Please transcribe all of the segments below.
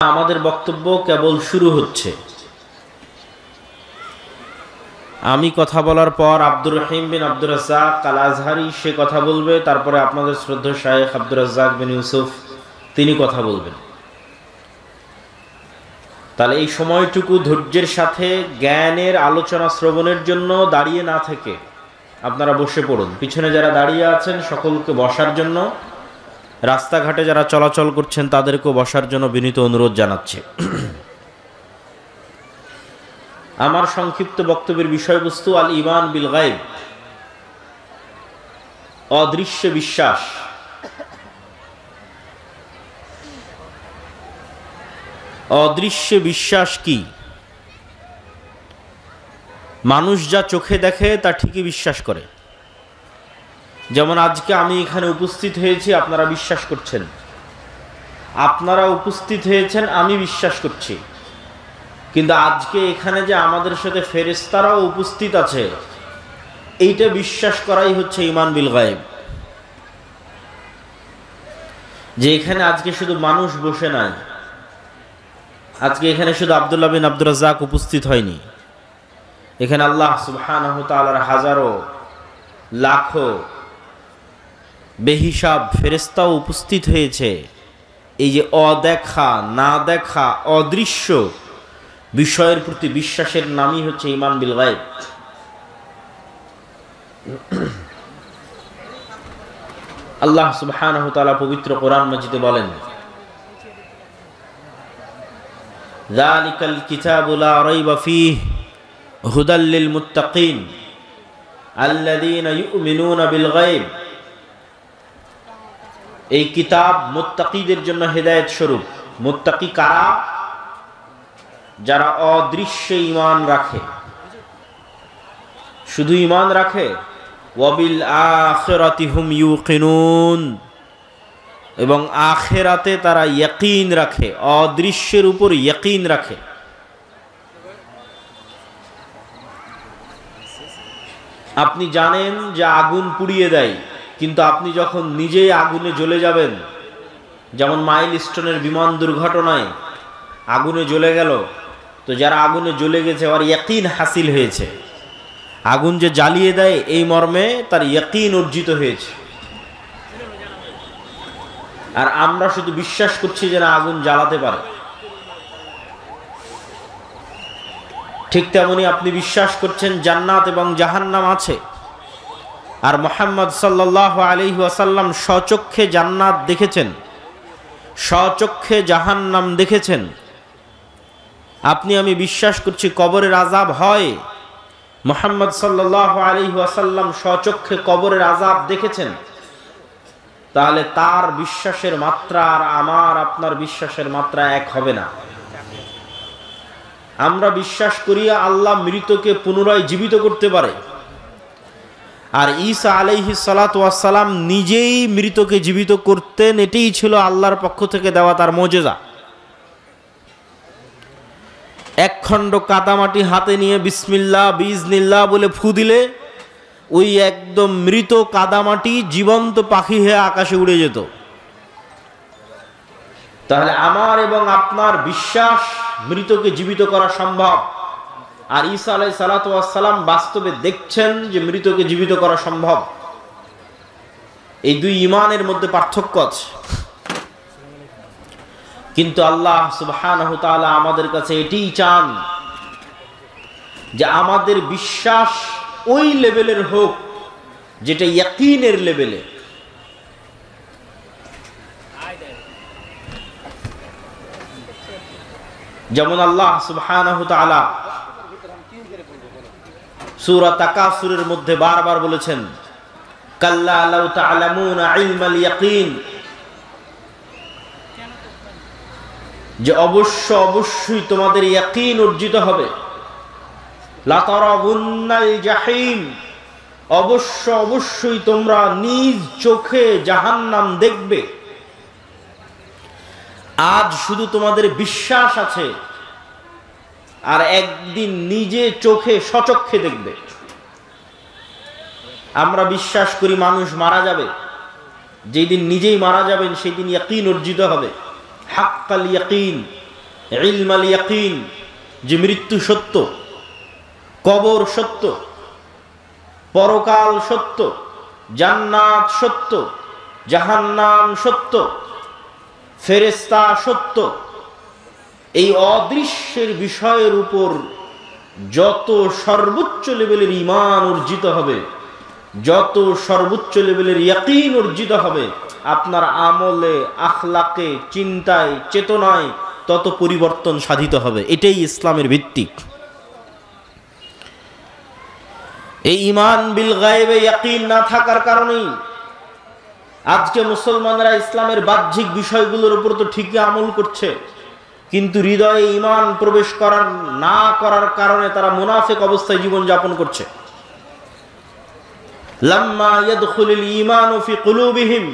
আমাদের বক্তব্য কেবল শুরু হচ্ছে। আমি কথা বলার পর আব্দুর রহিম বিন আব্দুর রাজ্জাক আল আজহারি সে কথা বলবে, তারপরে আপনাদের শ্রদ্ধেয় শায়েখ আব্দুর রাজ্জাক বিন ইউসুফ তিনি কথা বলবেন। তাহলে এই সময়টুকু ধৈর্যের সাথে জ্ঞানের আলোচনা শ্রবণের জন্য দাঁড়িয়ে না থেকে আপনারা বসে পড়ুন। পিছনে যারা দাঁড়িয়ে আছেন সকলকে বসার জন্য, রাস্তাঘাটে যারা চলাচল করছেন তাদেরকেও বসার জন্য বিনীত অনুরোধ জানাচ্ছি। আমার সংক্ষিপ্ত বক্তব্যের বিষয়বস্তু আল ঈমান বিল গায়ব, অদৃশ্য বিশ্বাস। অদৃশ্য বিশ্বাস কি? মানুষ যা চোখে দেখে তা ঠিকই বিশ্বাস করে। যেমন আজকে আমি এখানে উপস্থিত হয়েছি, আপনারা বিশ্বাস করছেন। আপনারা উপস্থিত হয়েছেন, আমি বিশ্বাস করছি। কিন্তু আজকে এখানে যে আমাদের সাথে ফেরেশতারাও উপস্থিত আছে, এইটা বিশ্বাস করাই হচ্ছে ঈমান বিল গায়ব। যে এখানে আজকে শুধু মানুষ বসে নাই, আজকে এখানে শুধু আব্দুল্লাহ বিন আব্দুর রাজ্জাক উপস্থিত হয়নি, এখানে আল্লাহ সুবহানাহু ওয়া তাআলার হাজারো লাখো বেহিসাব ফেরেশতাও উপস্থিত হয়েছে। এই যে অদেখা, না দেখা, অদৃশ্য বিষয়ের প্রতি বিশ্বাসের নামই হচ্ছে ঈমান বিল গায়ব। আল্লাহ সুবহানাহু ওয়া তাআলা পবিত্র কোরআন মাজিদে বলেন, যালিকাল কিতাবু লা রাইবা ফীহি হুদাল লিল মুত্তাকিন আল্লাযীনা ইউমিনুনা বিল গায়ব। এই কিতাব মুত্তাকিদের জন্য হেদায়েত স্বরূপ। মুত্তাকি কারা? যারা অদৃশ্যে ঈমান রাখে। শুধু ঈমান রাখে, ওয়াবিল আখিরাতি হুম ইউকিনুন, এবং আখিরাতে তারা ইয়াকিন রাখে, অদৃশ্যের উপর ইয়াকিন রাখে। আপনি জানেন যে আগুন পুড়িয়ে দেয়, কিন্তু আপনি যখন নিজেই আগুনে জ্বলে যাবেন, যেমন মাইলস্টোনের বিমান দুর্ঘটনায় আগুনে জ্বলে গেল, তো যারা আগুনে জ্বলে গেছে আর ইয়াকিন হাসিল হয়েছে, আগুন যে জ্বালিয়ে দেয় এই মর্মে তার ইয়াকিন অর্জিত হয়েছে। আর আমরা শুধু বিশ্বাস করছি যে না আগুন জ্বালাতে পারে। ঠিক তেমনি আপনি বিশ্বাস করছেন জান্নাত এবং জাহান্নাম আছে, আর মুহাম্মদ সাল্লাল্লাহু আলাইহি ওয়াসাল্লাম স্বচক্ষে জান্নাত দেখেছেন, স্বচক্ষে জাহান্নাম দেখেছেন। আপনি আমি বিশ্বাস করছি কবরের আযাব হয়, মুহাম্মদ সাল্লাল্লাহু আলাইহি ওয়াসাল্লাম স্বচক্ষে কবরের আযাব দেখেছেন। তাহলে তার বিশ্বাসের মাত্রা আর আমার আপনার বিশ্বাসের মাত্রা এক হবে না। আমরা বিশ্বাস করি আল্লাহ মৃতকে পুনরায় জীবিত করতে পারে, আর ঈসা আলাইহিস সালাতু ওয়াস সালাম নিজেই মৃতকে জীবিত করতেন। এটাই ছিল আল্লাহর পক্ষ থেকে দেওয়া তার মুজিজা। এক খণ্ড কাদামাটি হাতে নিয়ে বিসমিল্লাহ বিইজনিল্লাহ বলে ফু দিলে ওই একদম মৃত কাদামাটি জীবন্ত পাখি হয়ে আকাশে উড়ে যেত। তাহলে আমার এবং আপনার বিশ্বাস মৃতকে জীবিত করা সম্ভব, আর ঈসা আলাইহিস সালাতু ওয়াস সালাম বাস্তবে দেখছেন যে মৃতকে জীবিত করা সম্ভব। এই দুই ঈমানের মধ্যে পার্থক্য আছে। কিন্তু আল্লাহ সুবহানাহু ওয়া তাআলা আমাদের কাছে এটাই চান যে আমাদের বিশ্বাস ওই লেভেলের হোক যেটা ইয়াকিনের লেভেলে। যেমন আল্লাহ সুবহানাহু ওয়া তাআলা সূরা তাকাসুরের মধ্যে বারবার বলেছেন, কাল্লা লাউ তা'লামুনা ইলমাল ইয়াকিন, যে অবশ্যই তোমাদের ইয়াকিন অর্জিত হবে। লাতারাবুন্নাল জাহিম, অবশ্যই তোমরা নিজ চোখে জাহান্নাম দেখবে। আজ শুধু তোমাদের বিশ্বাস আছে, আর একদিন নিজে চোখে স্বচক্ষে দেখবে। আমরা বিশ্বাস করি মানুষ মারা যাবে, যেই দিন নিজেই মারা যাবেন সেই দিন ইয়াকিন অর্জিত হবে। হাক্কাল ইয়াকিন, ইলমাল ইয়াকিন, যে মৃত্যু সত্য, কবর সত্য, পরকাল সত্য, জান্নাত সত্য, জাহান্নাম সত্য, ফেরেশতা সত্য। এই অদৃশ্যের বিষয়ের উপর যত সর্বোচ্চ লেভেলের ঈমান অর্জিত হবে, যত সর্বোচ্চ লেভেলের ইয়াকিন অর্জিত হবে, আপনার আমলে, আখলাকে, চিন্তায়, চেতনায় তত পরিবর্তন সাধিত হবে। এটাই ইসলামের ভিত্তি। এই ঈমান বিল গায়বে ইয়াকিন না থাকার কারণেই আজকে মুসলমানরা ইসলামের বাহ্যিক বিষয়গুলোর উপর তো ঠিকই আমল করছে, কিন্তু হৃদয়ে ঈমান প্রবেশ না করার কারণে তারা মুনাফিক অবস্থায় জীবন যাপন করছে। লাম্মা ইয়াদখুলুল ঈমানু ফি কুলুবিহিম,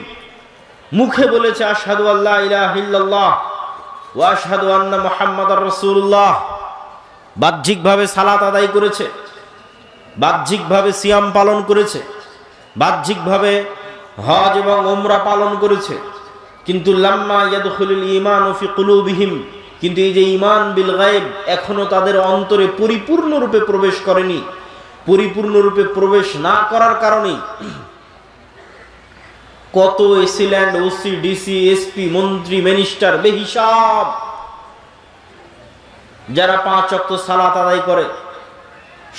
মুখে বলেছে আশহাদু আল্লা ইলাহা ইল্লাল্লাহ ওয়া আশহাদু আন্না মুহাম্মাদার রাসূলুল্লাহ, বাহ্যিকভাবে সালাত আদায় করেছে, বাহ্যিকভাবে সিয়াম পালন করেছে, বাহ্যিকভাবে হজ এবং উমরা পালন করেছে, কিন্তু লাম্মা ইয়াদখুলুল ঈমানু ফি কুলুবিহিম, কিন্তু এই যে ঈমান বিল গায়ব এখনো তাদের অন্তরে পরিপূর্ণরূপে প্রবেশ করেনি। পরিপূর্ণরূপে প্রবেশ না করার কারণে কত এসিল্যান্ড, ওসি, ডিসি, এসপি, মন্ত্রী, মিনিস্টার বেহিসাব যারা 5 ওয়াক্ত সালাত আদায় করে,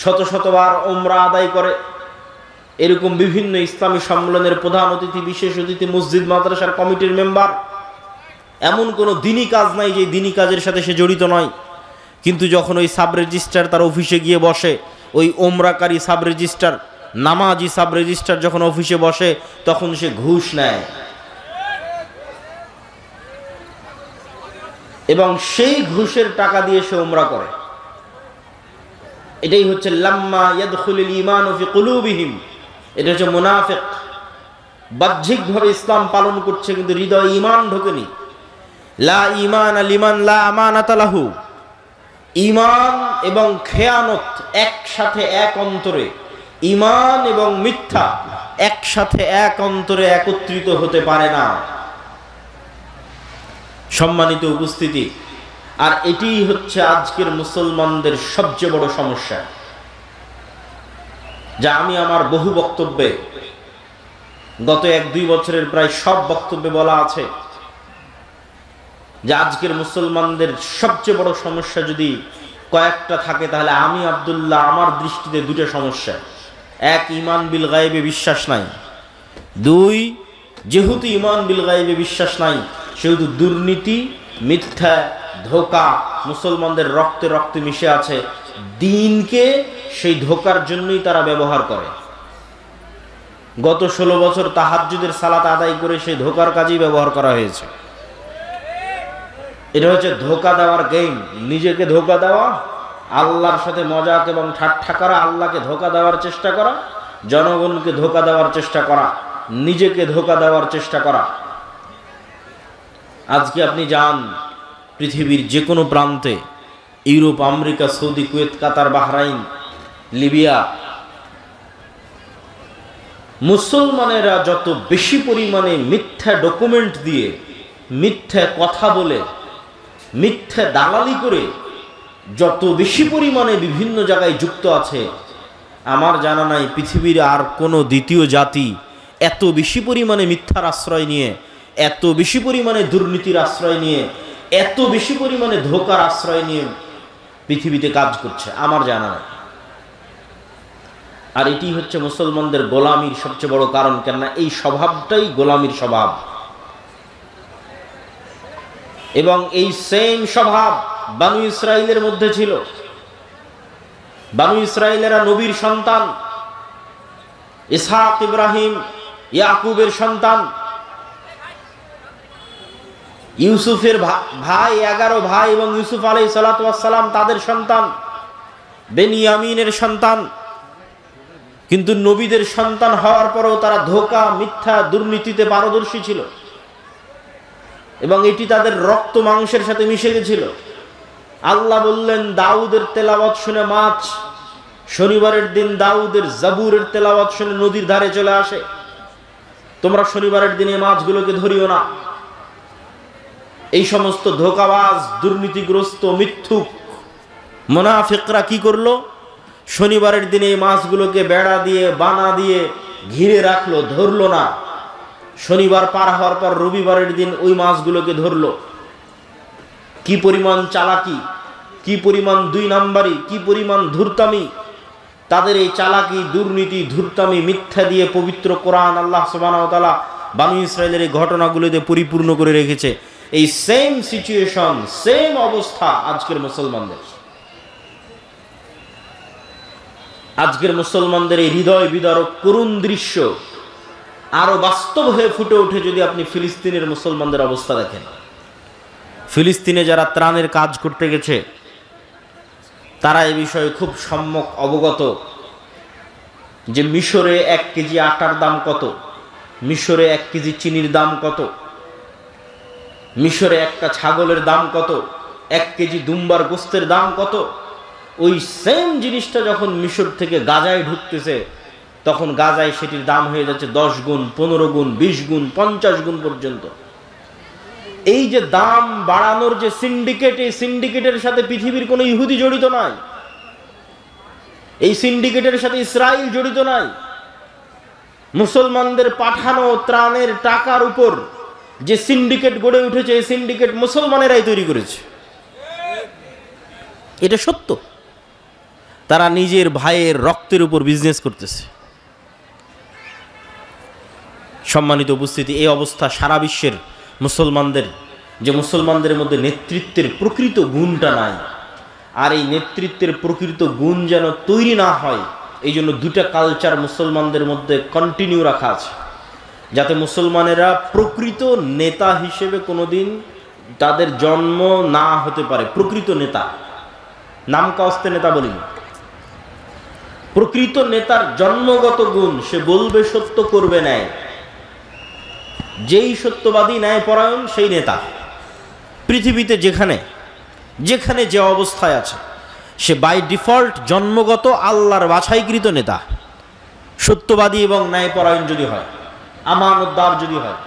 শত শতবার উমরা আদায় করে, এরকম বিভিন্ন ইসলামী সম্মেলনের প্রধান অতিথি, বিশেষ অতিথি, মসজিদ মাদ্রাসার কমিটির মেম্বার, এমন কোনো দিনী কাজ নাই যে দিনী কাজের সাথে সে জড়িত নয়। কিন্তু যখন ওই সাব রেজিস্ট্রার তার অফিসে গিয়ে বসে, ওই ওমরাকারী সাব রেজিস্ট্রার, নামাজি সাব রেজিস্ট্রার যখন অফিসে বসে, তখন সে ঘুষ নেয় এবং সেই ঘুষের টাকা দিয়ে সে উমরা করে। এটাই হচ্ছে লাম্মা ইয়াদখুলুল ঈমানু ফি কুলুবিহিম, এটা হচ্ছে মুনাফিক। বাহ্যিকভাবে ইসলাম পালন করছে কিন্তু হৃদয়ে ঈমান ঢোকেনি। লা ঈমান লিমান লা আমানাতা লাহু, ঈমান এবং খেয়ানত একসাথে এক অন্তরে, ঈমান এবং মিথ্যা একসাথে এক অন্তরে একত্রিত হতে পারে না। সম্মানিত উপস্থিতি, আর এটিই হচ্ছে আজকের মুসলমানদের সবচেয়ে বড় সমস্যা, যা আমি আমার বহু বক্তব্যে, গত 1-2 বছরের প্রায় সব বক্তব্যে বলা আছে, যে আজকের মুসলমানদের সবচেয়ে বড় সমস্যা যদি কয়েকটা থাকে, তাহলে আমি আব্দুল্লাহ আমার দৃষ্টিতে 2টা সমস্যা। 1, ঈমান বিল গায়বে বিশ্বাস নাই। 2, যেহেতু ঈমান বিল গায়বে বিশ্বাস নাই, সেহেতু দুর্নীতি, মিথ্যা, ধোঁকা মুসলমানদের রক্তে রক্তে মিশে আছে। দিনকে সেই ধোঁকার জন্যই তারা ব্যবহার করে। গত 16 বছর তাহাজ্জুদের সালাত আদায় করে সেই ধোঁকার কাজেই ব্যবহার করা হয়েছে। এটা হচ্ছে ধোঁকা দেওয়ার গেম। নিজেকে ধোঁকা দেওয়া, আল্লাহর সাথে মজাক এবং ঠাট্টা করা, আল্লাহকে ধোঁকা দেওয়ার চেষ্টা করা, জনগণকে ধোঁকা দেওয়ার চেষ্টা করা, নিজেকে ধোঁকা দেওয়ার চেষ্টা করা। আজকে আপনি যান পৃথিবীর যে কোনো প্রান্তে, ইউরোপ, আমেরিকা, সৌদি, কুয়েত, কাতার, বাহরাইন, লিবিয়া, মুসলমানেরা যত বেশি পরিমাণে মিথ্যা ডকুমেন্ট দিয়ে, মিথ্যা কথা বলে, মিথ্যা দালালি করে যত বেশি পরিমাণে বিভিন্ন জায়গায় যুক্ত আছে, আমার জানা নাই পৃথিবীর আর কোনো দ্বিতীয় জাতি এত বেশি পরিমাণে মিথ্যার আশ্রয় নিয়ে, এত বেশি পরিমাণে দুর্নীতির আশ্রয় নিয়ে, এত বেশি পরিমাণে ধোঁকার আশ্রয় নিয়ে পৃথিবীতে কাজ করছে, আমার জানা নাই। আর এটি হচ্ছে মুসলমানদের গোলামির সবচেয়ে বড় কারণ। কেননা এই স্বভাবটাই গোলামির স্বভাব, এবং এই সেম স্বভাব বানু ইসরাইলের মধ্যে ছিল। বানু ইসরাইলেরা নবীর সন্তান, ইসহাক, ইব্রাহিম, ইয়াকুবের সন্তান, ইউসুফের ভাই, 11 ভাই, এবং ইউসুফ আলাইহিস সালাতু ওয়াস সালাম তাদের সন্তান, বেনিয়ামিনের সন্তান। কিন্তু নবীদের সন্তান হওয়ার পরেও তারা ধোঁকা, মিথ্যা, দুর্নীতিতে পারদর্শী ছিল, এবং এটি তাদের রক্ত মাংসের সাথে মিশে গেছিল। আল্লাহ বললেন, দাউদের তেলাওয়াত শুনে মাছ শনিবারের দিন দাউদের জাবুরের তেলাওয়াত শুনে নদীর ধারে চলে আসে, তোমরা শনিবারের দিনে মাছগুলোকে ধরিও না। এই সমস্ত ধোঁকাবাজ, দুর্নীতিগ্রস্ত, মিথ্যুক মুনাফিকরা কি করলো? শনিবারের দিনে এই মাছগুলোকে বেড়া দিয়ে, বানা দিয়ে ঘিরে রাখলো, ধরলো না। শনিবার পার হওয়ার পর রবিবারের দিন ওই মাছগুলোকে ধরলো। কি পরিমাণ চালাকি, কি পরিমাণ দুই নাম্বারি, কি পরিমাণ ধূর্তামি! তাদের এই চালাকি, দুর্নীতি, ধূর্তামি, মিথ্যা দিয়ে পবিত্র কোরআন আল্লাহ সুবহানাহু ওয়া তাআলা বনী ইসরাইলের এই ঘটনাগুলোতে পরিপূর্ণ করে রেখেছে। এই সেম সিচুয়েশন, সেম অবস্থা আজকের মুসলমানদের। আজকের মুসলমানদের এই হৃদয় বিদারক করুণ দৃশ্য আরো বাস্তব হয়ে ফুটে ওঠে যদি আপনি ফিলিস্তিনের মুসলমানদের অবস্থা দেখেন। ফিলিস্তিনে যারা ত্রাণের কাজ করতে গেছে তারা এই বিষয়ে খুব সম্যক অবগত যে মিশরে 1 কেজি আটার দাম কত, মিশরে 1 কেজি চিনির দাম কত, মিশরে একটা ছাগলের দাম কত, 1 কেজি দুম্বার গোস্তের দাম কত। ওই সেম জিনিসটা যখন মিশর থেকে গাজায় ঢুকতেছে তখন গাজায় সেটির দাম হয়ে যাচ্ছে 10 গুণ, 15 গুণ, 20 গুণ, 50 গুণ পর্যন্ত। এই যে দাম বাড়ানোর যে সিন্ডিকেট, এই সিন্ডিকেটের সাথে পৃথিবীর কোনো ইহুদি জড়িত নাই, এই সিন্ডিকেটের সাথে ইসরায়েল জড়িত নাই। মুসলমানদের পাঠানো ত্রাণের টাকার উপর যে সিন্ডিকেট গড়ে উঠেছে, এই সিন্ডিকেট মুসলমানেরাই তৈরি করেছে। এটা সত্য। তারা নিজের ভাইয়ের রক্তের উপর বিজনেস করতেছে। সম্মানিত উপস্থিতি, এই অবস্থা সারা বিশ্বের মুসলমানদের, যে মুসলমানদের মধ্যে নেতৃত্বের প্রকৃত গুণটা নাই। আর এই নেতৃত্বের প্রকৃত গুণ যেন তৈরি না হয়, এই জন্য 2টা কালচার মুসলমানদের মধ্যে কন্টিনিউ রাখা আছে, যাতে মুসলমানেরা প্রকৃত নেতা হিসেবে কোনোদিন তাদের জন্ম না হতে পারে। প্রকৃত নেতা, নাম কাস্তে নেতা বলিনি। প্রকৃত নেতার জন্মগত গুণ, সে বলবে সত্য, করবে ন্যায়। যেই সত্যবাদী, ন্যায়পরায়ণ, সেই নেতা। পৃথিবীতে যেখানে যেখানে যে অবস্থায় আছে, সে বাই ডিফল্ট জন্মগত আল্লাহর বাছাইকৃত নেতা, সত্যবাদী এবং ন্যায়পরায়ণ যদি হয়, আমানতদার যদি হয়।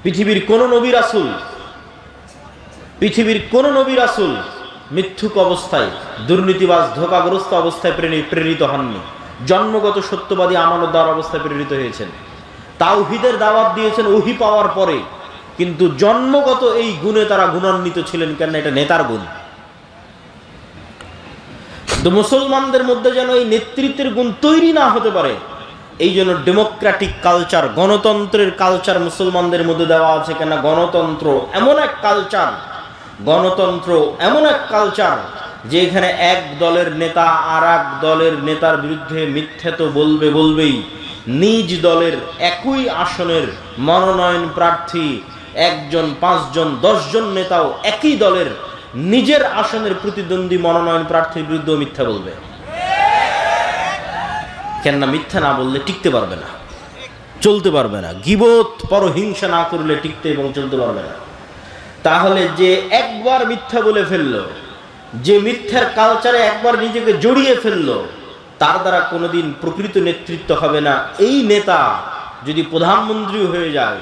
পৃথিবীর কোন নবী রাসূল মিথ্যুক অবস্থায়, দুর্নীতিবাজ, ধোঁকাগ্রস্ত অবস্থায় প্রেরিত হননি। জন্মগত সত্যবাদী, আমানতদার অবস্থায় প্রেরিত হয়েছেন। তাওহীদের দাওয়াত দিয়েছেন ওহী পাওয়ার পরে, কিন্তু জন্মগত এই গুণে তারা গুণান্বিত ছিলেন। কেন? এটা নেতার গুণ। তো মুসলমানদের মধ্যে যেন এই নেতৃত্বের গুণ তৈরি না হতে পারে, এই জন্য ডেমোক্রেটিক কালচার, গণতন্ত্রের কালচার মুসলমানদের মধ্যে দেওয়া আছে। কেন? গণতন্ত্র এমন এক কালচার যে এখানে এক দলের নেতা আর এক দলের নেতার বিরুদ্ধে মিথ্যে তো বলবেই। নিজ দলের একই আসনের মনোনয়ন প্রার্থী 1 জন, 5 জন, 10 জন নেতাও একই দলের নিজের আসনের প্রতিদ্বন্দ্বী মনোনয়ন প্রার্থীর বিরুদ্ধে মিথ্যা বলবে। কেননা মিথ্যা না বললে টিকতে পারবে না, চলতে পারবে না। গীবত, পরহিংসা না করলে টিকতে এবং চলতে পারবে না। তাহলে যে একবার মিথ্যা বলে ফেললো, যে মিথ্যার কালচারে একবার নিজেকে জড়িয়ে ফেললো, তার দ্বারা কোনোদিন প্রকৃত নেতৃত্ব হবে না। এই নেতা যদি প্রধানমন্ত্রী হয়ে যায়,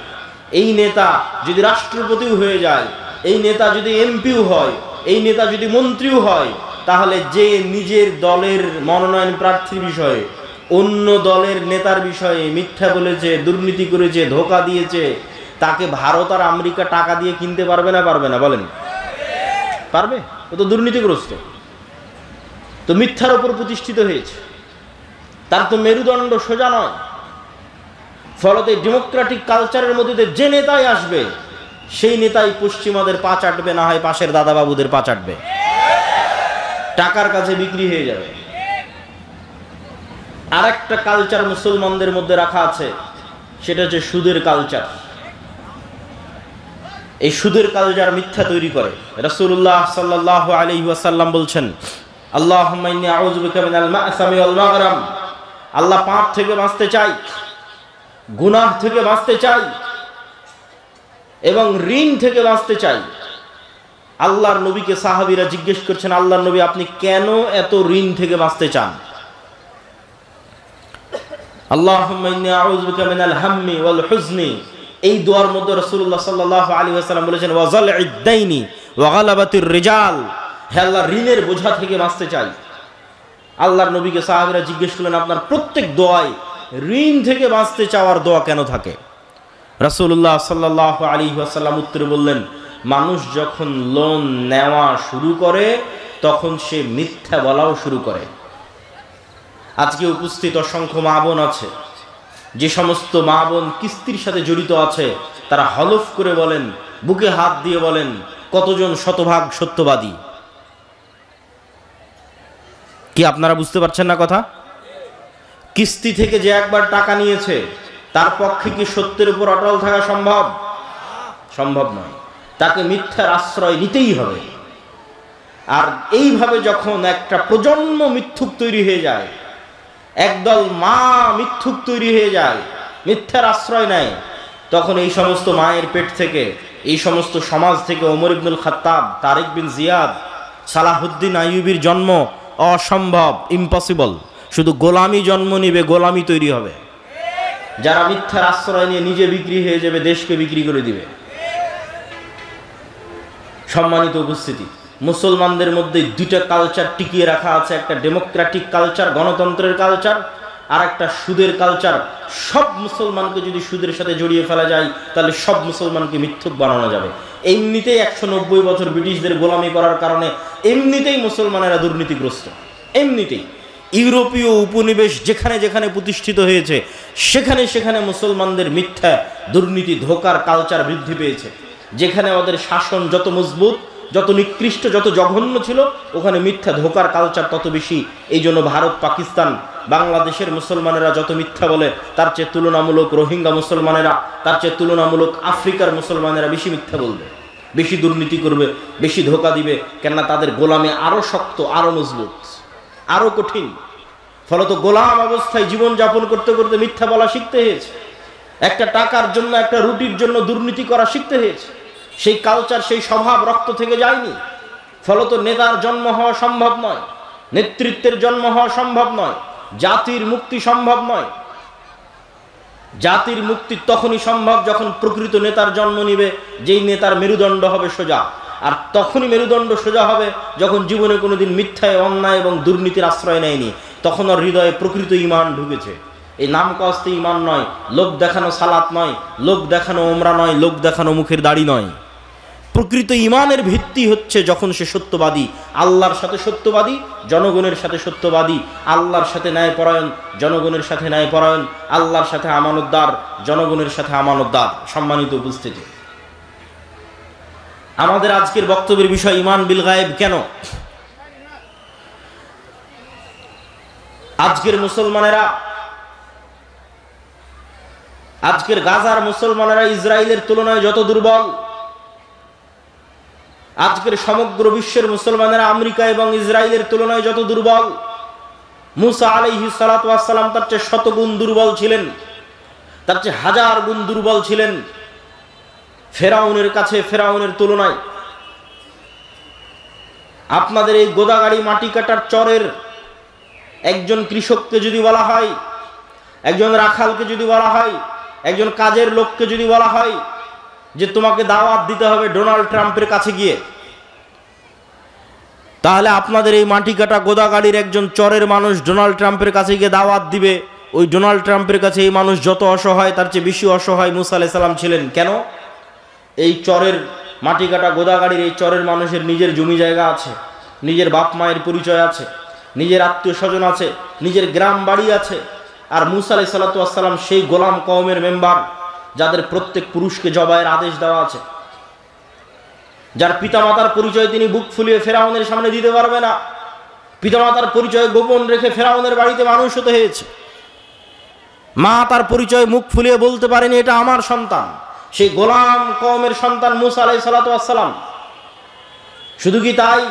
এই নেতা যদি রাষ্ট্রপতিও হয়ে যায়, এই নেতা যদি এমপিও হয়, এই নেতা যদি মন্ত্রীও হয়, তাহলে যে নিজের দলের মনোনয়ন প্রার্থীর বিষয়ে অন্য দলের নেতার বিষয়ে মিথ্যা বলেছে, দুর্নীতি করেছে, ধোঁকা দিয়েছে, তাকে ভারত আর আমেরিকা টাকা দিয়ে কিনতে পারবে না? বলেন, পারবে? ও তো দুর্নীতিগ্রস্ত, তো মিথ্যার উপর প্রতিষ্ঠিত হয়েছে, তার তো মেরুদণ্ড সোজা নয়। ফলতে ডেমোক্রেটিক কালচারের মধ্যে যে নেতাই আসবে, সেই নেতাই পশ্চিমাদের পা চাটবে, না হয় পাশের দাদাবাবুদের পা চাটবে, টাকার কাছে বিক্রি হয়ে যাবে। আর একটা কালচার মুসলমানদের মধ্যে রাখা আছে, সেটা হচ্ছে সুদের কালচার। এই সুদের কালচার মিথ্যা তৈরি করে। রাসূলুল্লাহ সাল্লাল্লাহু আলাইহি ওয়াসাল্লাম বলছেন, আল্লাহুম্মা ইন্নী আউযু বিকা মিনাল মা'সামি ওয়াল মাগরাম। আল্লাহ পাপ থেকে বাঁচতে চাই, গুনাহ থেকে বাঁচতে চাই এবং ঋণ থেকে বাঁচতে চাই। আল্লাহর নবীকে সাহাবীরা জিজ্ঞেস করছেন, আল্লাহর নবী, আপনি কেন এত ঋণ থেকে বাঁচতে চান? আল্লাহুম্মা ইন্নী আউযু বিকা মিনাল হাম্মি ওয়াল হুজনি এই দোয়ার মধ্যে রাসূলুল্লাহ সাল্লাল্লাহু আলাইহি ওয়াসাল্লাম বলেছেন ওয়াজাল ইদ্দাইনি ওয়া গালাবাতির রিজাল, হে আল্লাহ ঋণের বোঝা থেকে বাঁচতে চাই। আল্লাহর নবীকে সাহাবীরা জিজ্ঞেস করলেন আপনার প্রত্যেক দোয়ায় ঋণ থেকে বাঁচতে চাওয়ার দোয়া কেন থাকে? রাসূলুল্লাহ সাল্লাল্লাহু আলাইহি ওয়াসাল্লাম উত্তরে বললেন মানুষ যখন লোন নেওয়া শুরু করে তখন সে মিথ্যা বলাও শুরু করে। আজকে উপস্থিত অসংখ্য মা বোন আছে, যে সমস্ত মা বোন কিস্তির সাথে জড়িত আছে তারা হলফ করে বলেন, বুকে হাত দিয়ে বলেন কতজন শতভাগ সত্যবাদী। কি আপনারা বুঝতে পারছেন না কথা? কিস্তি থেকে যে একবার টাকা নিয়েছে তার পক্ষে কি সত্যের উপর অটল থাকা সম্ভব? সম্ভব নয়। তাকে মিথ্যার আশ্রয় নিতেই হবে। আর এইভাবে যখন একটা প্রজন্ম মিথ্যুক তৈরি হয়ে যায়, একদল মা মিথ্যুক তৈরি হয়ে যায়, মিথ্যার আশ্রয় নেয়, তখন এই সমস্ত মায়ের পেট থেকে, এই সমস্ত সমাজ থেকে ওমর ইবনুল খাত্তাব, তারিক বিন জিয়াদ, সালাহুদ্দিন আইয়ুবীর জন্ম অসম্ভব, ইম্পসিবল। শুধু গোলামি জন্ম নিবে, গোলামি তৈরি হবে। যারা মিথ্যার আশ্রয় নিয়ে নিজে বিক্রি হয়ে যাবে, দেশকে বিক্রি করে দিবে। সম্মানিত উপস্থিতি, মুসলমানদের মধ্যে দুইটা কালচার টিকিয়ে রাখা আছে, একটা ডেমোক্রেটিক কালচার, গণতন্ত্রের কালচার, আর একটা সুদের কালচার। সব মুসলমানকে যদি সুদের সাথে জড়িয়ে ফেলা যায় তাহলে সব মুসলমানকে মিথ্যুক বানানো যাবে। এমনিতেই 190 বছর ব্রিটিশদের গোলামি করার কারণে এমনিতেই মুসলমানেরা দুর্নীতিগ্রস্ত। এমনিতেই ইউরোপীয় উপনিবেশ যেখানে যেখানে প্রতিষ্ঠিত হয়েছে সেখানে সেখানে মুসলমানদের মিথ্যা, দুর্নীতি, ধোঁকার কালচার বৃদ্ধি পেয়েছে। যেখানে ওদের শাসন যত মজবুত, যত নিকৃষ্ট, যত জঘন্য ছিল, ওখানে মিথ্যা ধোঁকার কালচার তত বেশি। এই জন্য ভারত, পাকিস্তান, বাংলাদেশের মুসলমানেরা যত মিথ্যা বলে তার চেয়ে তুলনামূলক রোহিঙ্গা মুসলমানেরা, তার চেয়ে তুলনামূলক আফ্রিকার মুসলমানেরা বেশি মিথ্যা বলবে, বেশি দুর্নীতি করবে, বেশি ধোঁকা দিবে। কেননা তাদের গোলামে আরো শক্ত, আরো মজবুত, আরো কঠিন। ফলত গোলাম অবস্থায় জীবনযাপন করতে করতে মিথ্যা বলা শিখতে হয়েছে। একটা টাকার জন্য, একটা রুটির জন্য দুর্নীতি করা শিখতে হয়েছে। সেই কালচার, সেই স্বভাব রক্ত থেকে যায়নি। ফলত নেতার জন্ম হওয়া সম্ভব নয়, নেতৃত্বের জন্ম হওয়া সম্ভব নয়, জাতির মুক্তি সম্ভব নয়। জাতির মুক্তি তখনই সম্ভব যখন প্রকৃত নেতার জন্ম নিবে, যেই নেতার মেরুদণ্ড হবে সোজা। আর তখনই মেরুদণ্ড সোজা হবে যখন জীবনে কোনোদিন মিথ্যায়, অন্যায় এবং দুর্নীতির আশ্রয় নেয়নি। তখন ওর হৃদয়ে প্রকৃত ঈমান ঢুকেছে। এই নাম কস্তে ঈমান নয়, লোক দেখানো সালাত নয়, লোক দেখানো ওমরা নয়, লোক দেখানো মুখের দাড়ি নয়। প্রকৃত ঈমানের ভিত্তি হচ্ছে যখন সে সত্যবাদী, আল্লাহর সাথে সত্যবাদী, জনগণের সাথে সত্যবাদী, আল্লাহর সাথে ন্যায়পরায়ণ, জনগণের সাথে ন্যায়পরায়ণ, আল্লাহর সাথে আমানতদার, জনগণের সাথে আমানতদার। সম্মানিত উপস্থিতি, আমাদের আজকের বক্তব্যের বিষয় ঈমান বিল গায়েব। কেন আজকের মুসলমানেরা, আজকের গাজার মুসলমানেরা ইসরায়েলের তুলনায় যত দুর্বল, আজকের সমগ্র বিশ্বের মুসলমানেরা আমেরিকা এবং ইসরায়েলের তুলনায় যত দুর্বল, মুসা আলাইহিস সালাতু ওয়াস সালাম তার চেয়ে শতগুণ দুর্বল ছিলেন, তার চেয়ে হাজার গুণ দুর্বল ছিলেন ফেরাউনের কাছে, ফেরাউনের তুলনায়। আপনাদের এই গোদাগাড়ি মাটি কাটার চরের একজন কৃষককে যদি বলা হয়, একজন রাখালকে যদি বলা হয়, একজন কাজের লোককে যদি বলা হয় যে তোমাকে দাওয়াত দিতে হবে ডোনাল্ড ট্রাম্পের কাছে গিয়ে, তাহলে আপনাদের এই মাটি কাটা গোদাগাড়ির একজন চরের মানুষ ডোনাল্ড ট্রাম্পের কাছে গিয়ে দাওয়াত দিবে। ওই ডোনাল্ড ট্রাম্পের কাছে এই মানুষ যত অসহায় তার চেয়ে বেশি অসহায় মুসা আলাইহিস সালাম ছিলেন। কেন? এই চরের মাটি কাটা গোদাগাড়ির এই চরের মানুষের নিজের জমি জায়গা আছে, নিজের বাপ মায়ের পরিচয় আছে, নিজের আত্মীয় স্বজন আছে, নিজের গ্রাম বাড়ি আছে। আর মুসা আলাইহিস সালাতু ওয়াস সালাম সেই গোলাম কওমের মেম্বার, যাদের প্রত্যেক পুরুষকে জবাইয়ের আদেশ দেওয়া আছে, যার পিতামাতার পরিচয় তিনি বুক ফুলিয়ে ফেরাউনের সামনে দিতে পারবে না, পিতামাতার পরিচয় গোপন রেখে ফেরাউনের বাড়িতে মানুষ হতে হয়েছে। মা তার পরিচয় মুখ ফুলিয়ে বলতে পারেনি এটা আমার সন্তান। সেই গোলাম কওমের সন্তান মুসা আলাইহিস সালাতু ওয়াস সালাম। শুধু কি তাই,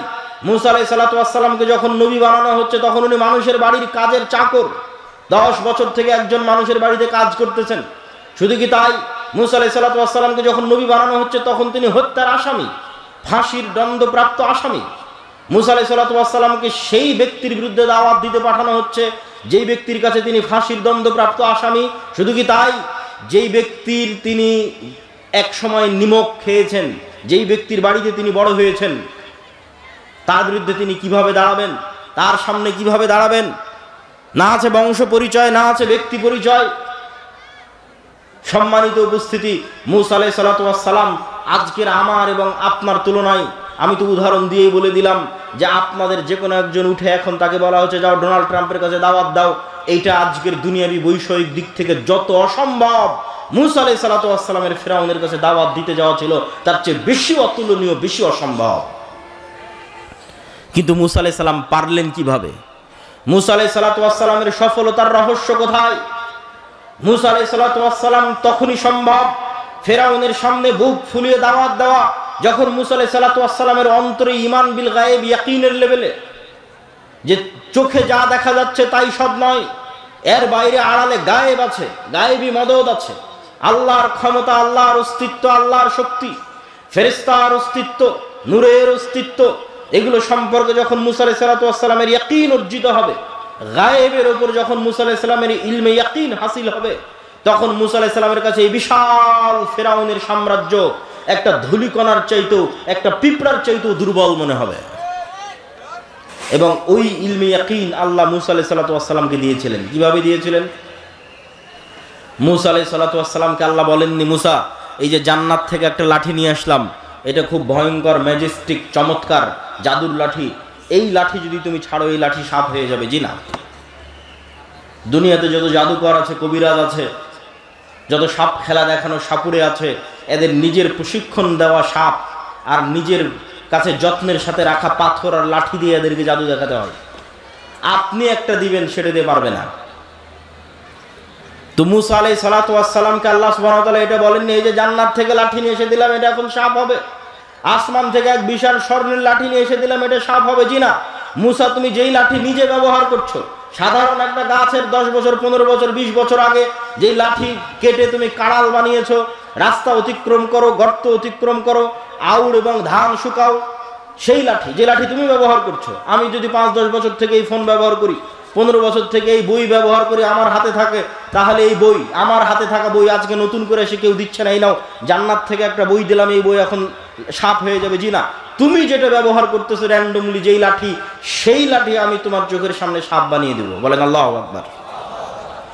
মুসা আলাইহিস সালাতু ওয়াস সালামকে যখন নবী বানানো হচ্ছে তখন উনি মানুষের বাড়ির কাজের চাকর, 10 বছর থেকে একজন মানুষের বাড়িতে কাজ করতেছেন। শুধু কি তাই, মুসা আলাইহিস সালাতু ওয়াস সালামকে যখন নবী বানানো হচ্ছে তখন তিনি হত্যার আসামি, ফাঁসির দণ্ডপ্রাপ্ত আসামি। মুসা আলাইহিস সালাতু ওয়াস সালামকে সেই ব্যক্তির বিরুদ্ধে দাওয়াত দিতে পাঠানো হচ্ছে যেই ব্যক্তির কাছে তিনি ফাঁসির দণ্ডপ্রাপ্ত আসামি। শুধু কি তাই, যেই ব্যক্তির তিনি এক সময় নিমক খেয়েছেন, যেই ব্যক্তির বাড়িতে তিনি বড় হয়েছেন, তার বিরুদ্ধে তিনি কিভাবে দাঁড়াবেন, তার সামনে কিভাবে দাঁড়াবেন? না আছে বংশ পরিচয়, না আছে ব্যক্তি পরিচয়। সম্মানিত উপস্থিতি, মূসা আলাইহিস সালাতু ওয়াস সালাম আজকের আমার এবং আপনার তুলনায়, আমি তো উদাহরণ দিয়েই বলে দিলাম যে আপনাদের যে কোনো একজন উঠে এখন তাকে বলা হচ্ছে যাও ডোনাল্ড ট্রাম্পের কাছে দাওয়াত দাও, এইটা আজকের দুনিয়াবি বৈষয়িক দিক থেকে যত অসম্ভব, মূসা আলাইহিস সালাতু ওয়াস সালামের ফিরাউনের কাছে দাওয়াত দিতে যাওয়া ছিল তার চেয়ে বেশি অতুলনীয়, বেশি অসম্ভব। কিন্তু মূসা আলাইহিস সালাম পারলেন কিভাবে? মূসা আলাইহিস সালাতু ওয়াস সালামের সফলতার রহস্য কোথায়? মূসা আলাইহিস সালাতু ওয়াস সালাম তখনই সম্ভব ফিরাউনের সামনে বুক ফুলিয়ে দাওয়াত দেওয়া যখন মূসা আলাইহিস সালাতু ওয়াস সালামের অন্তরে ঈমান বিল গায়েব, ইয়াকিনের লেভেলে, যে চোখে যা দেখা যাচ্ছে তাই সব নয়, এর বাইরে আড়ালে গায়েব আছে, গায়েবী মদদ আছে, আল্লাহর ক্ষমতা, আল্লাহর অস্তিত্ব, আল্লাহর শক্তি, ফেরেশতার অস্তিত্ব, নূরের অস্তিত্ব, এগুলো সম্পর্কে যখন মূসা আলাইহিস সালাতু ওয়াস সালামের ইয়াকিন অর্জিত হবে, গায়েবের উপর যখন মূসা আলাইহিস সালামের ইলমে ইয়াকিন হাসিল হবে, তখন মূসা আলাইহিস সালামের কাছে এই বিশাল ফিরাউনের সাম্রাজ্য একটা ধূলিকণার চাইতেও, একটা পিঁপড়ার চাইতেও দুর্বল মনে হবে। এবং ওই ইলমে ইয়াকিন আল্লাহ মূসা আলাইহিস সালাতু ওয়াস সালামকে দিয়েছিলেন। কিভাবে দিয়েছিলেন? মূসা আলাইহিস সালাতু ওয়াস সালামকে আল্লাহ বলেননি, মূসা এই যে জান্নাত থেকে একটা লাঠি নিয়ে আসলাম, এটা খুব ভয়ঙ্কর, ম্যাজেস্টিক, চমৎকার জাদুর লাঠি, এই লাঠি যদি তুমি ছাড়ো এই লাঠি সাপ হয়ে যাবে। জি না, দুনিয়াতে যত জাদুকর আছে, কবিরাজ আছে, যত সাপ খেলা দেখানো সাপুরে আছে, এদের নিজের প্রশিক্ষণ দেওয়া সাপ আর নিজের কাছে যত্নের সাথে রাখা পাথর আর লাঠি দিয়ে এদেরকে জাদু দেখাতে হয়। আপনি একটা দিবেন, সেটা দিয়ে পারবে না। তো মূসা আলাইহিস সালাতু ওয়াস সালামকে আল্লাহ সুবহানাহু ওয়া তাআলা এটা বলেননি এই যে জান্নাত থেকে লাঠি নিয়ে এসে দিলাম এটা এখন সাপ হবে, আসমান থেকে এক বিশাল স্বর্ণের লাঠি নিয়ে এসে দিলাম এটা সাপ হবে। জি না, মূসা তুমি যেই লাঠি নিজে ব্যবহার করছো, সাধারণ একটা গাছের 10 বছর, 15 বছর, 20 বছর আগে যেই লাঠি কেটে তুমি কাঁড়াল বানিয়েছো, রাস্তা অতিক্রম করো, গর্ত অতিক্রম করো, আউড় এবং ধান শুকাও, সেই লাঠি, যে লাঠি তুমি ব্যবহার করছো, আমি যদি 5-10 বছর থেকে এই ফোন ব্যবহার করি, 15 বছর থেকে এই বই ব্যবহার করি আমার হাতে থাকে, তাহলে এই বই, আমার হাতে থাকা বই আজকে নতুন করে এসে কেউ দিচ্ছে না, এই নাও জান্নাত থেকে একটা বই দিলাম, এই বই এখন সাপ হয়ে যাবে। জি না, তুমি যেটা ব্যবহার করতেছো র্যান্ডমলি যেই লাঠি, সেই লাঠি আমি তোমার চোখের সামনে সাপ বানিয়ে দেবো। বলেন আল্লাহু আকবার।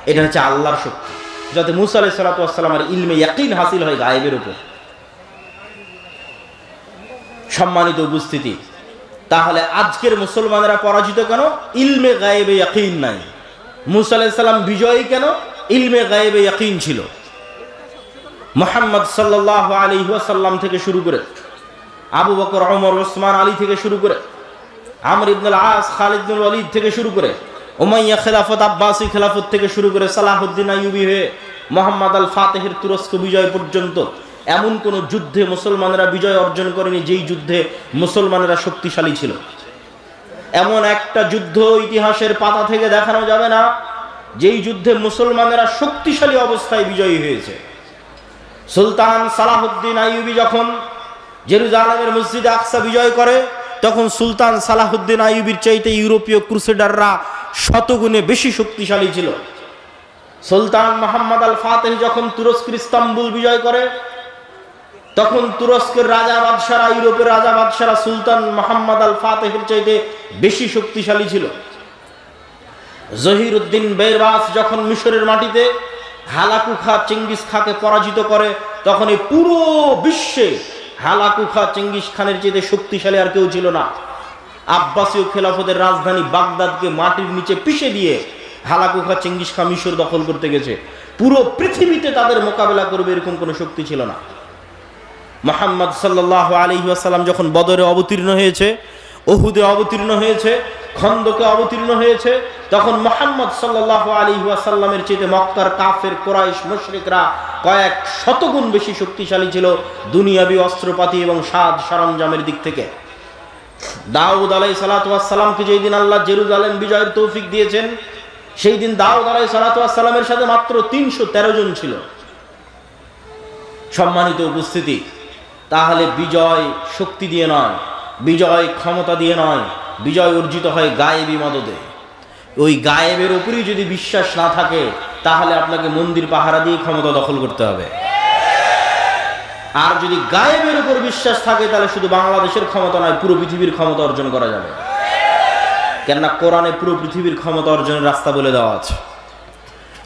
এটা হচ্ছে আল্লাহর শক্তি, যাতে মূসা আলাইহিস সালাতু ওয়াস সালামের ইলমে ইয়াকিন হাসিল হয় গায়েবের উপর। সম্মানিত উপস্থিতি, তাহলে আজকের মুসলমানেরা পরাজিত কেন? ইলমে গায়েবে ইয়াকিন নাই। মূসা আলাইহিস সালাম বিজয়ী কেন? ইলমে গায়েবে ইয়াকিন ছিল। মুহাম্মদ সাল্লাল্লাহু আলাইহি ওয়াসাল্লাম থেকে শুরু করে আবু বকর, ওমর, ওসমান, আলী থেকে শুরু করে আমর ইবনুল আস, খালিদ ইবনুল ওয়ালিদ থেকে শুরু করে উমাইয়া খেলাফত, আব্বাসী খেলাফত থেকে শুরু করে সালাহুদ্দিন আইয়ুবী হয়ে মোহাম্মদ আল ফাতেহের তুরস্ক বিজয় পর্যন্ত এমন কোন যুদ্ধে মুসলমানেরা বিজয় অর্জন করেনি যেই যুদ্ধে মুসলমানেরা শক্তিশালী ছিল। এমন একটা যুদ্ধ ইতিহাসের পাতা থেকে দেখানো যাবে না যেই যুদ্ধে মুসলমানেরা শক্তিশালী অবস্থায় বিজয়ী হয়েছে। সুলতান সালাহুদ্দিন আইয়ুবী যখন জেরুজালেমের মসজিদে আকসা বিজয় করে, তখন সুলতান সালাহুদ্দিন আইয়ুবীর চাইতে ইউরোপীয় ক্রুসেডাররা শতগুণে বেশি শক্তিশালী ছিল। সুলতান মোহাম্মদ আল ফাতেহ যখন তুরস্কের ইস্তাম্বুল বিজয় করে, তখন তুরস্কের রাজা বাদশারা, ইউরোপের রাজা বাদশারা সুলতান মোহাম্মদ আল ফাতেহের চাইতে বেশি শক্তিশালী ছিল। জহিরুদ্দিন বেরবাস যখন মিশরের মাটিতে হালাকু খা চেঙ্গিস খাকে পরাজিত করে, তখন এই পুরো বিশ্বে হালাকু খা চেঙ্গিস খানের চাইতে শক্তিশালী আর কেউ ছিল না। আব্বাসীয় খেলাফতের রাজধানী বাগদাদকে মাটির নিচে পিষে দিয়ে হালাকু খা চেঙ্গিস খা মিশর দখল করতে গেছে। পুরো পৃথিবীতে তাদের মোকাবেলা করবে এরকম কোনো শক্তি ছিল না। মুহাম্মদ সাল্লাল্লাহু আলাইহি ওয়াসাল্লাম যখন বদরে অবতীর্ণ হয়েছে, উহুদে অবতীর্ণ হয়েছে, খন্দকে অবতীর্ণ হয়েছে, তখন মুহাম্মদ সাল্লাল্লাহু আলাইহি ওয়াসাল্লামের চেয়ে মক্কার কাফের, কুরাইশ, মুশরিকরা কয়েক শতগুণ বেশি শক্তিশালী ছিল দুনিয়াবি অস্ত্রপাতি এবং সাজ সরঞ্জামের দিক থেকে। দাউদ আলাইহিস সালাতু ওয়াস সালামকে যেই দিন আল্লাহ জেরুজালেম বিজয়ের তৌফিক দিয়েছেন, সেই দিন দাউদ আলাইহিস সালাতু ওয়াস সালামের সাথে মাত্র 313 জন ছিল। সম্মানিত উপস্থিতি, তাহলে বিজয় শক্তি দিয়ে নয়, বিজয় ক্ষমতা দিয়ে নয়, বিজয় অর্জিত হয় গায়েবী মদদে। ওই গায়েবের উপরই যদি বিশ্বাস না থাকে, তাহলে আপনাকে মন্দির পাহারা দিয়ে ক্ষমতা দখল করতে হবে। আর যদি গায়েবের উপর বিশ্বাস থাকে তাহলে শুধু বাংলাদেশের ক্ষমতা নয়, পুরো পৃথিবীর ক্ষমতা অর্জন করা যাবে। কেননা কোরআনে পুরো পৃথিবীর ক্ষমতা অর্জনের রাস্তা বলে দেওয়া আছে।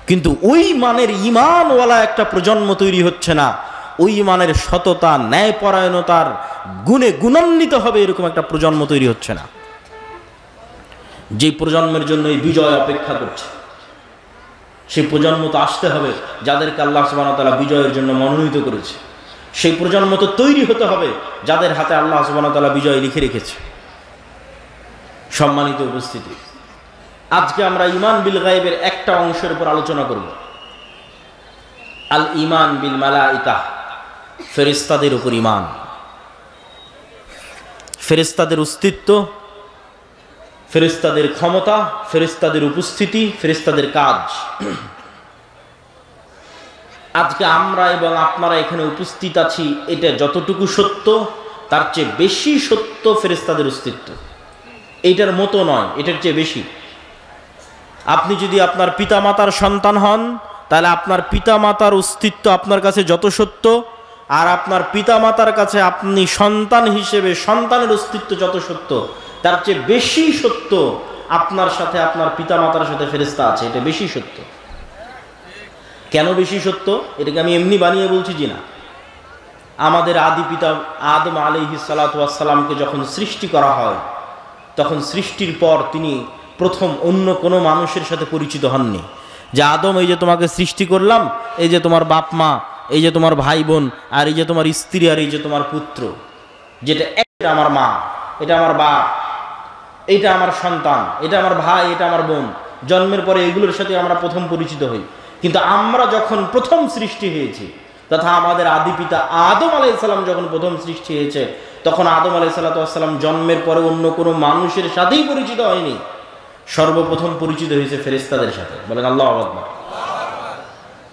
কিন্তু ওই মানের ঈমানওয়ালা একটা প্রজন্ম তৈরি হচ্ছে না, ওই মানের সততা ন্যায়পরায়ণতার গুণে গুণান্বিত হবে এরকম একটা প্রজন্ম তৈরি হচ্ছে না, যে প্রজন্মের জন্য এই বিজয় অপেক্ষা করছে। সেই প্রজন্ম তো আসতে হবে যাদেরকে আল্লাহ সুবহানাহু ওয়া তাআলা বিজয়ের জন্য মনোনীত করেছে। সেই প্রজন্ম তো তৈরি হতে হবে যাদের হাতে আল্লাহ সুবহানাহু ওয়া তাআলা বিজয় লিখে রেখেছে। সম্মানিত উপস্থিতি, আজকে আমরা ঈমান বিল গায়বের একটা অংশের উপর আলোচনা করব। আল ঈমান বিল মালাইকা, ফেরেশতাদের উপর ঈমান। ফেরেশতাদের অস্তিত্ব, ফেরেশতাদের ক্ষমতা, ফেরেশতাদের উপস্থিতি, ফেরেশতাদের কাজ। আজকে আমরা এবং আপনারা এখানে উপস্থিত আছি, এটা যতটুকু সত্য তার চেয়ে বেশি সত্য ফেরেশতাদের অস্তিত্ব। এইটার মতো নয়, এটার চেয়ে বেশি। আপনি যদি আপনার পিতামাতার সন্তান হন তাহলে আপনার পিতামাতার অস্তিত্ব আপনার কাছে যত সত্য, আর আপনার পিতামাতার কাছে আপনি সন্তান হিসেবে সন্তানের অস্তিত্ব যত সত্য, তার চেয়ে বেশি সত্য আপনার সাথে আপনার পিতামাতার সাথে ফেরেশতা আছে। এটা বেশি সত্য। কেন বেশি সত্য? এটাকে আমি এমনি বানিয়ে বলছি জি না। আমাদের আদি পিতা আদম আলাইহিস সালাতু ওয়াস সালামকে যখন সৃষ্টি করা হয়, তখন সৃষ্টির পর তিনি প্রথম অন্য কোনো মানুষের সাথে পরিচিত হননি। যে আদম, এই যে তোমাকে সৃষ্টি করলাম, এই যে তোমার বাপ মা, এই যে তোমার ভাই বোন, আর এই যে তোমার স্ত্রী, আর এই যে তোমার পুত্র, যেটা একটা আমার মা, এটা আমার বাপ, এটা আমার সন্তান, এটা আমার ভাই, এটা আমার বোন। জন্মের পরে এগুলোর সাথে আমরা প্রথম পরিচিত হই। কিন্তু আমরা যখন প্রথম সৃষ্টি হয়েছি, তথা আমাদের আদি পিতা আদম আলাইহিস সালাম যখন প্রথম সৃষ্টি হয়েছে, তখন আদম আলাইহিস সালাম জন্মের পরে অন্য কোনো মানুষের সাথেই পরিচিত হয়নি। সর্বপ্রথম পরিচিত হয়েছে ফেরেশতাদের সাথে। বলেন আল্লাহু আকবার।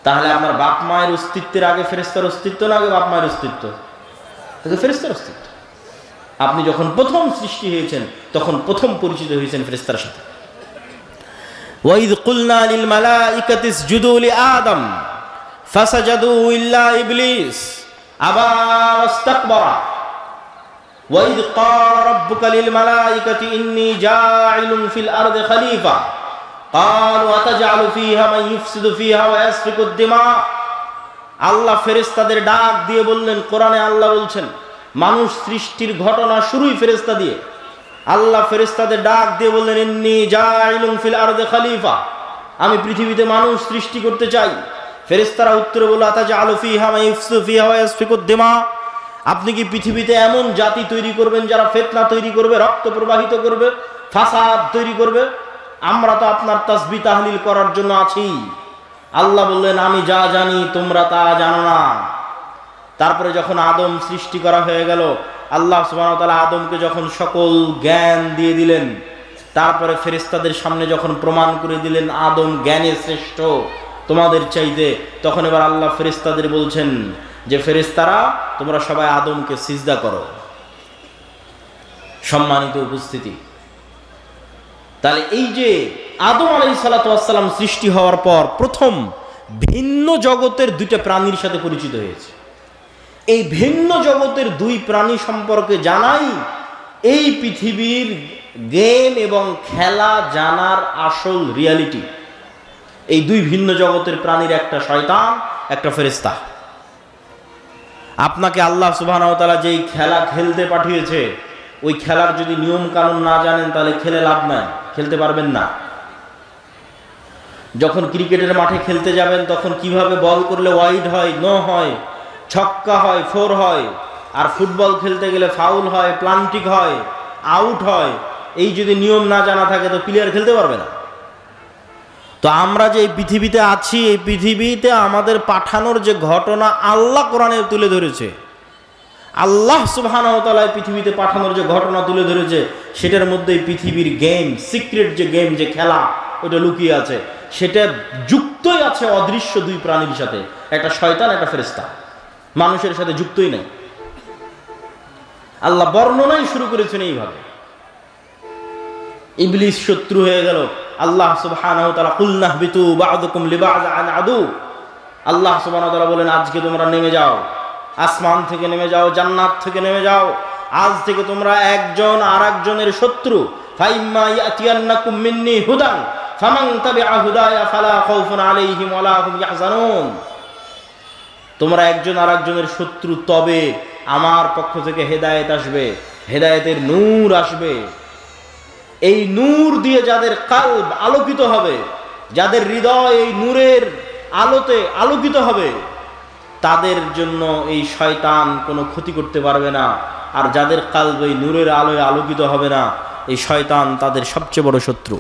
তাহলে আমার বাপ মায়ের অস্তিত্বের আগে ফেরেশতার অস্তিত্ব না আগে বাপ মায়ের অস্তিত্ব? আগে ফেরেশতার অস্তিত্ব। আপনি যখন প্রথম সৃষ্টি হয়েছেন তখন প্রথম পরিচিত হয়েছেন ফেরেশতার সাথে। ওয়াইদ কুলনা লিল মালাইকাতি ইসজুদু লিআদম ফাসাজাদু ইল্লা ইবলিস আবা ওয়াস্তাকবারা। ওয়াইদ ক্বালা রাব্বুকা লিল মালাইকাতি ইন্নী জাইলুন ফিল আরদি খলিফা ক্বালু আতাজআলু ফীহা মান ইফসিদু ফীহা ওয়া ইয়াসফিকুদ দিমা। আল্লাহ ফেরেশতাদের ডাক দিয়ে বললেন, কোরআনে আল্লাহ বলছেন মানুষ সৃষ্টির ঘটনা শুরুই ফেরেশতা দিয়ে। আল্লাহ ফেরেশতাদের ডাক দিয়ে বললেন, ইন্নী জাইলুন ফিল আরদি খলিফা, আমি পৃথিবীতে মানুষ সৃষ্টি করতে চাই। ফেরেশতারা উত্তরে বলল, আতাজআলু ফীহা মান ইফসিদু ফীহা ওয়া ইয়াসফিকুদ দিমা, আপনি কি পৃথিবীতে এমন জাতি তৈরি করবেন যারা ফিতনা তৈরি করবে, রক্ত প্রবাহিত করবে, ফাসাদ তৈরি করবে? আমরা তো আপনার তাসবিহ তাহলিল করার জন্য আছি। আল্লাহ বললেন, আমি যা জানি তোমরা তা জানো না। তারপরে যখন আদম সৃষ্টি করা হয়ে গেল, আল্লাহ সুবহানাহু ওয়া তাআলা আদমকে যখন সকল জ্ঞান দিয়ে দিলেন, তারপরে ফেরেশতাদের সামনে যখন প্রমাণ করে দিলেন আদম জ্ঞানে শ্রেষ্ঠ তোমাদের চাইতে, তখন এবার আল্লাহ ফেরেশতাদের বলছেন যে ফেরেশতারা তোমরা সবাই আদমকে সিজদা করো। সম্মানিত উপস্থিতি, তাহলে এই যে আদম আলাইহিস সালাতু ওয়াস সালাম সৃষ্টি হওয়ার পর প্রথম ভিন্ন জগতের দুইটা প্রাণীর সাথে পরিচিত হয়েছে। এই ভিন্ন জগতের দুই প্রাণী সম্পর্কে জানাই এই পৃথিবীর গেম এবং খেলা জানার আসল রিয়ালিটি। এই দুই ভিন্ন জগতের প্রাণীর, একটা শয়তান, একটা ফেরেশতা। আপনাকে আল্লাহ সুবহানাহু ওয়া তাআলা যেই খেলা খেলতে পাঠিয়েছে, ওই খেলার যদি নিয়ম কানুন না জানেন তাহলে খেলে লাভ নাই, খেলতে পারবেন না। যখন ক্রিকেটের মাঠে খেলতে যাবেন তখন কিভাবে বল করলে ওয়াইড হয়, নো হয়, ছক্কা হয়, ফোর হয়, আর ফুটবল খেলতে গেলে ফাউল হয়, প্লান্টিক হয়, আউট হয়। এই যদি নিয়ম না জানা থাকে তো প্লেয়ার খেলতে পারবে না। তো আমরা যে এই পৃথিবীতে আছি, এই পৃথিবীতে আমাদের পাঠানোর যে ঘটনা আল্লাহ কোরআনে তুলে ধরেছে, আল্লাহ সুবহানাহু ওয়া তাআলা পৃথিবীতে পাঠানোর যে ঘটনা তুলে ধরেছে, সেটার মধ্যে পৃথিবীর গেম, সিক্রেট যে গেম, যে খেলা, ওটা লুকিয়ে আছে। সেটা যুক্তই আছে অদৃশ্য দুই প্রাণীর সাথে, একটা শয়তান, একটা ফেরেশতা। মানুষের সাথে যুক্তই নাই। আল্লাহ বর্ণনাই শুরু করেছেন এইভাবে। ইবলিস শত্রু হয়ে গেল আল্লাহ সুবহানাহু ওয়া তাআলা কুলনা বিতু বা'দুকুম লিবা'দ আন আদু, আল্লাহ সুবহানাহু ওয়া তাআলা বলেন আজকে তোমরা নেমে যাও, আসমান থেকে নেমে যাও, জান্নাত থেকে নেমে যাও, আজ থেকে তোমরা একজন আরেকজনের শত্রু। ফাইম্মা ইয়াতিয়ান্নাকুম মিন্নি হুদান ফামান তাবিআ হুদায়া ফালা খাউফুন আলাইহিম ওয়ালা হুম ইয়াহজানুন। তোমরা একজন আরেকজনের শত্রু, তবে আমার পক্ষ থেকে হেদায়েত আসবে, হেদায়েতের নূর আসবে। এই নূর দিয়ে যাদের কলব আলোকিত হবে, যাদের হৃদয় এই নূরের আলোতে আলোকিত হবে, তাদের জন্য এই শয়তান কোনো ক্ষতি করতে পারবে না। আর যাদের কলব এই নূরের আলোয় আলোকিত হবে না, এই শয়তান তাদের সবচেয়ে বড় শত্রু,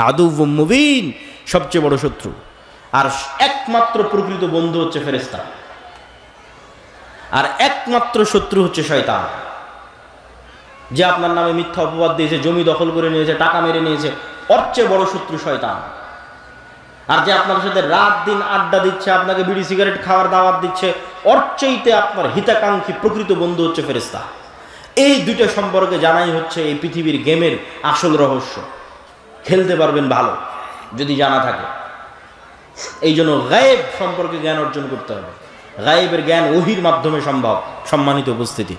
আদুউম মুবিন, সবচেয়ে বড় শত্রু। আর একমাত্র প্রকৃত বন্ধু হচ্ছে ফেরেশতা, আর একমাত্র শত্রু হচ্ছে শয়তান। যে আপনার নামে মিথ্যা অপবাদ দিয়েছে, জমি দখল করে নিয়েছে, টাকা মেরে নিয়েছে, ওর চেয়ে বড় শত্রু শয়তান। আর যে আপনার সাথে রাত দিন আড্ডা দিচ্ছে, আপনাকে বিড়ি সিগারেট খাওয়ার দাওয়াত দিচ্ছে, ওর চাইতে আপনার হিতাকাঙ্ক্ষী প্রকৃত বন্ধু হচ্ছে ফেরেশতা। এই দুইটা সম্পর্কে জানাই হচ্ছে এই পৃথিবীর গেমের আসল রহস্য। খেলতে পারবেন ভালো যদি জানা থাকে। এই জন্য গায়েব সম্পর্কে জ্ঞান অর্জন করতে হবে। গায়েবের জ্ঞান ওহির মাধ্যমে সম্ভব। সম্মানিত উপস্থিতি,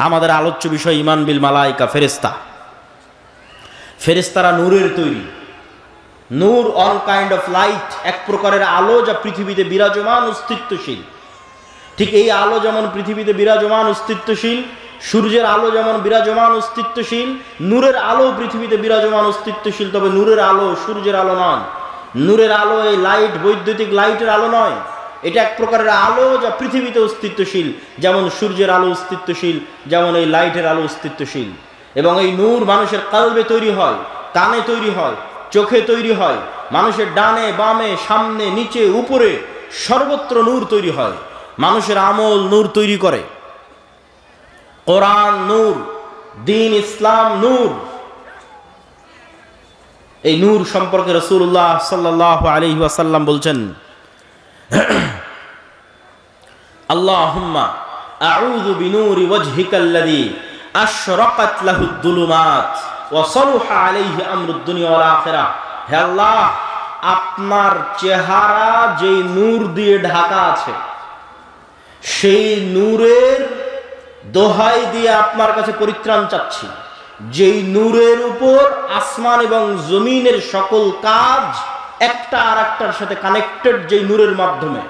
আমাদের আলোচ্য বিষয় ঈমান বিল মালায়েকা, ফেরেশতা। ফেরেশতারা নূরের তৈরি। নূর অল কাইন্ড অফ লাইট, এক প্রকারের আলো যা পৃথিবীতে বিরাজমান অস্তিত্বশীল। ঠিক এই আলো যেমন পৃথিবীতে বিরাজমান অস্তিত্বশীল, সূর্যের আলো যেমন বিরাজমান অস্তিত্বশীল, নূরের আলো পৃথিবীতে বিরাজমান অস্তিত্বশীল। তবে নূরের আলো সূর্যের আলো নয়। নূরের আলো এই লাইট বৈদ্যুতিক লাইটের আলো নয়। এটা এক প্রকারের আলো যা পৃথিবীতে অস্তিত্বশীল, যেমন সূর্যের আলো অস্তিত্বশীল, যেমন এই লাইটের আলো অস্তিত্বশীল। এবং এই নূর মানুষের কলবে তৈরি হয়, কানে তৈরি হয়, চোখে তৈরি হয়, মানুষের ডানে বামে সামনে নিচে উপরে সর্বত্র নূর তৈরি হয়। মানুষের আমল নূর তৈরি করে। কোরআন নূর, দ্বীন ইসলাম নূর। এই নূর সম্পর্কে রাসূলুল্লাহ সাল্লাল্লাহু আলাইহি ওয়াসাল্লাম বলছেন, আল্লাহুম্মা আউযু বিনূরি ওয়াজহিকাল্লাযী আশরাকাত লাহুদ দুলুমাত ওয়া সালুহা আলাইহি আমরুদ দুনিয়া ওয়াল আখিরাহ। হে আল্লাহ, আপনার চেহারা যেই নূর দিয়ে ঢাকা আছে, সেই নূরের দোহাই দিয়ে আপনার কাছে পরিত্রাণ চাচ্ছি, যেই নূরের উপর আসমান এবং জমিনের সকল কাজ একটা আর একটার সাথে কানেক্টেড, যেই নূরের মাধ্যমে।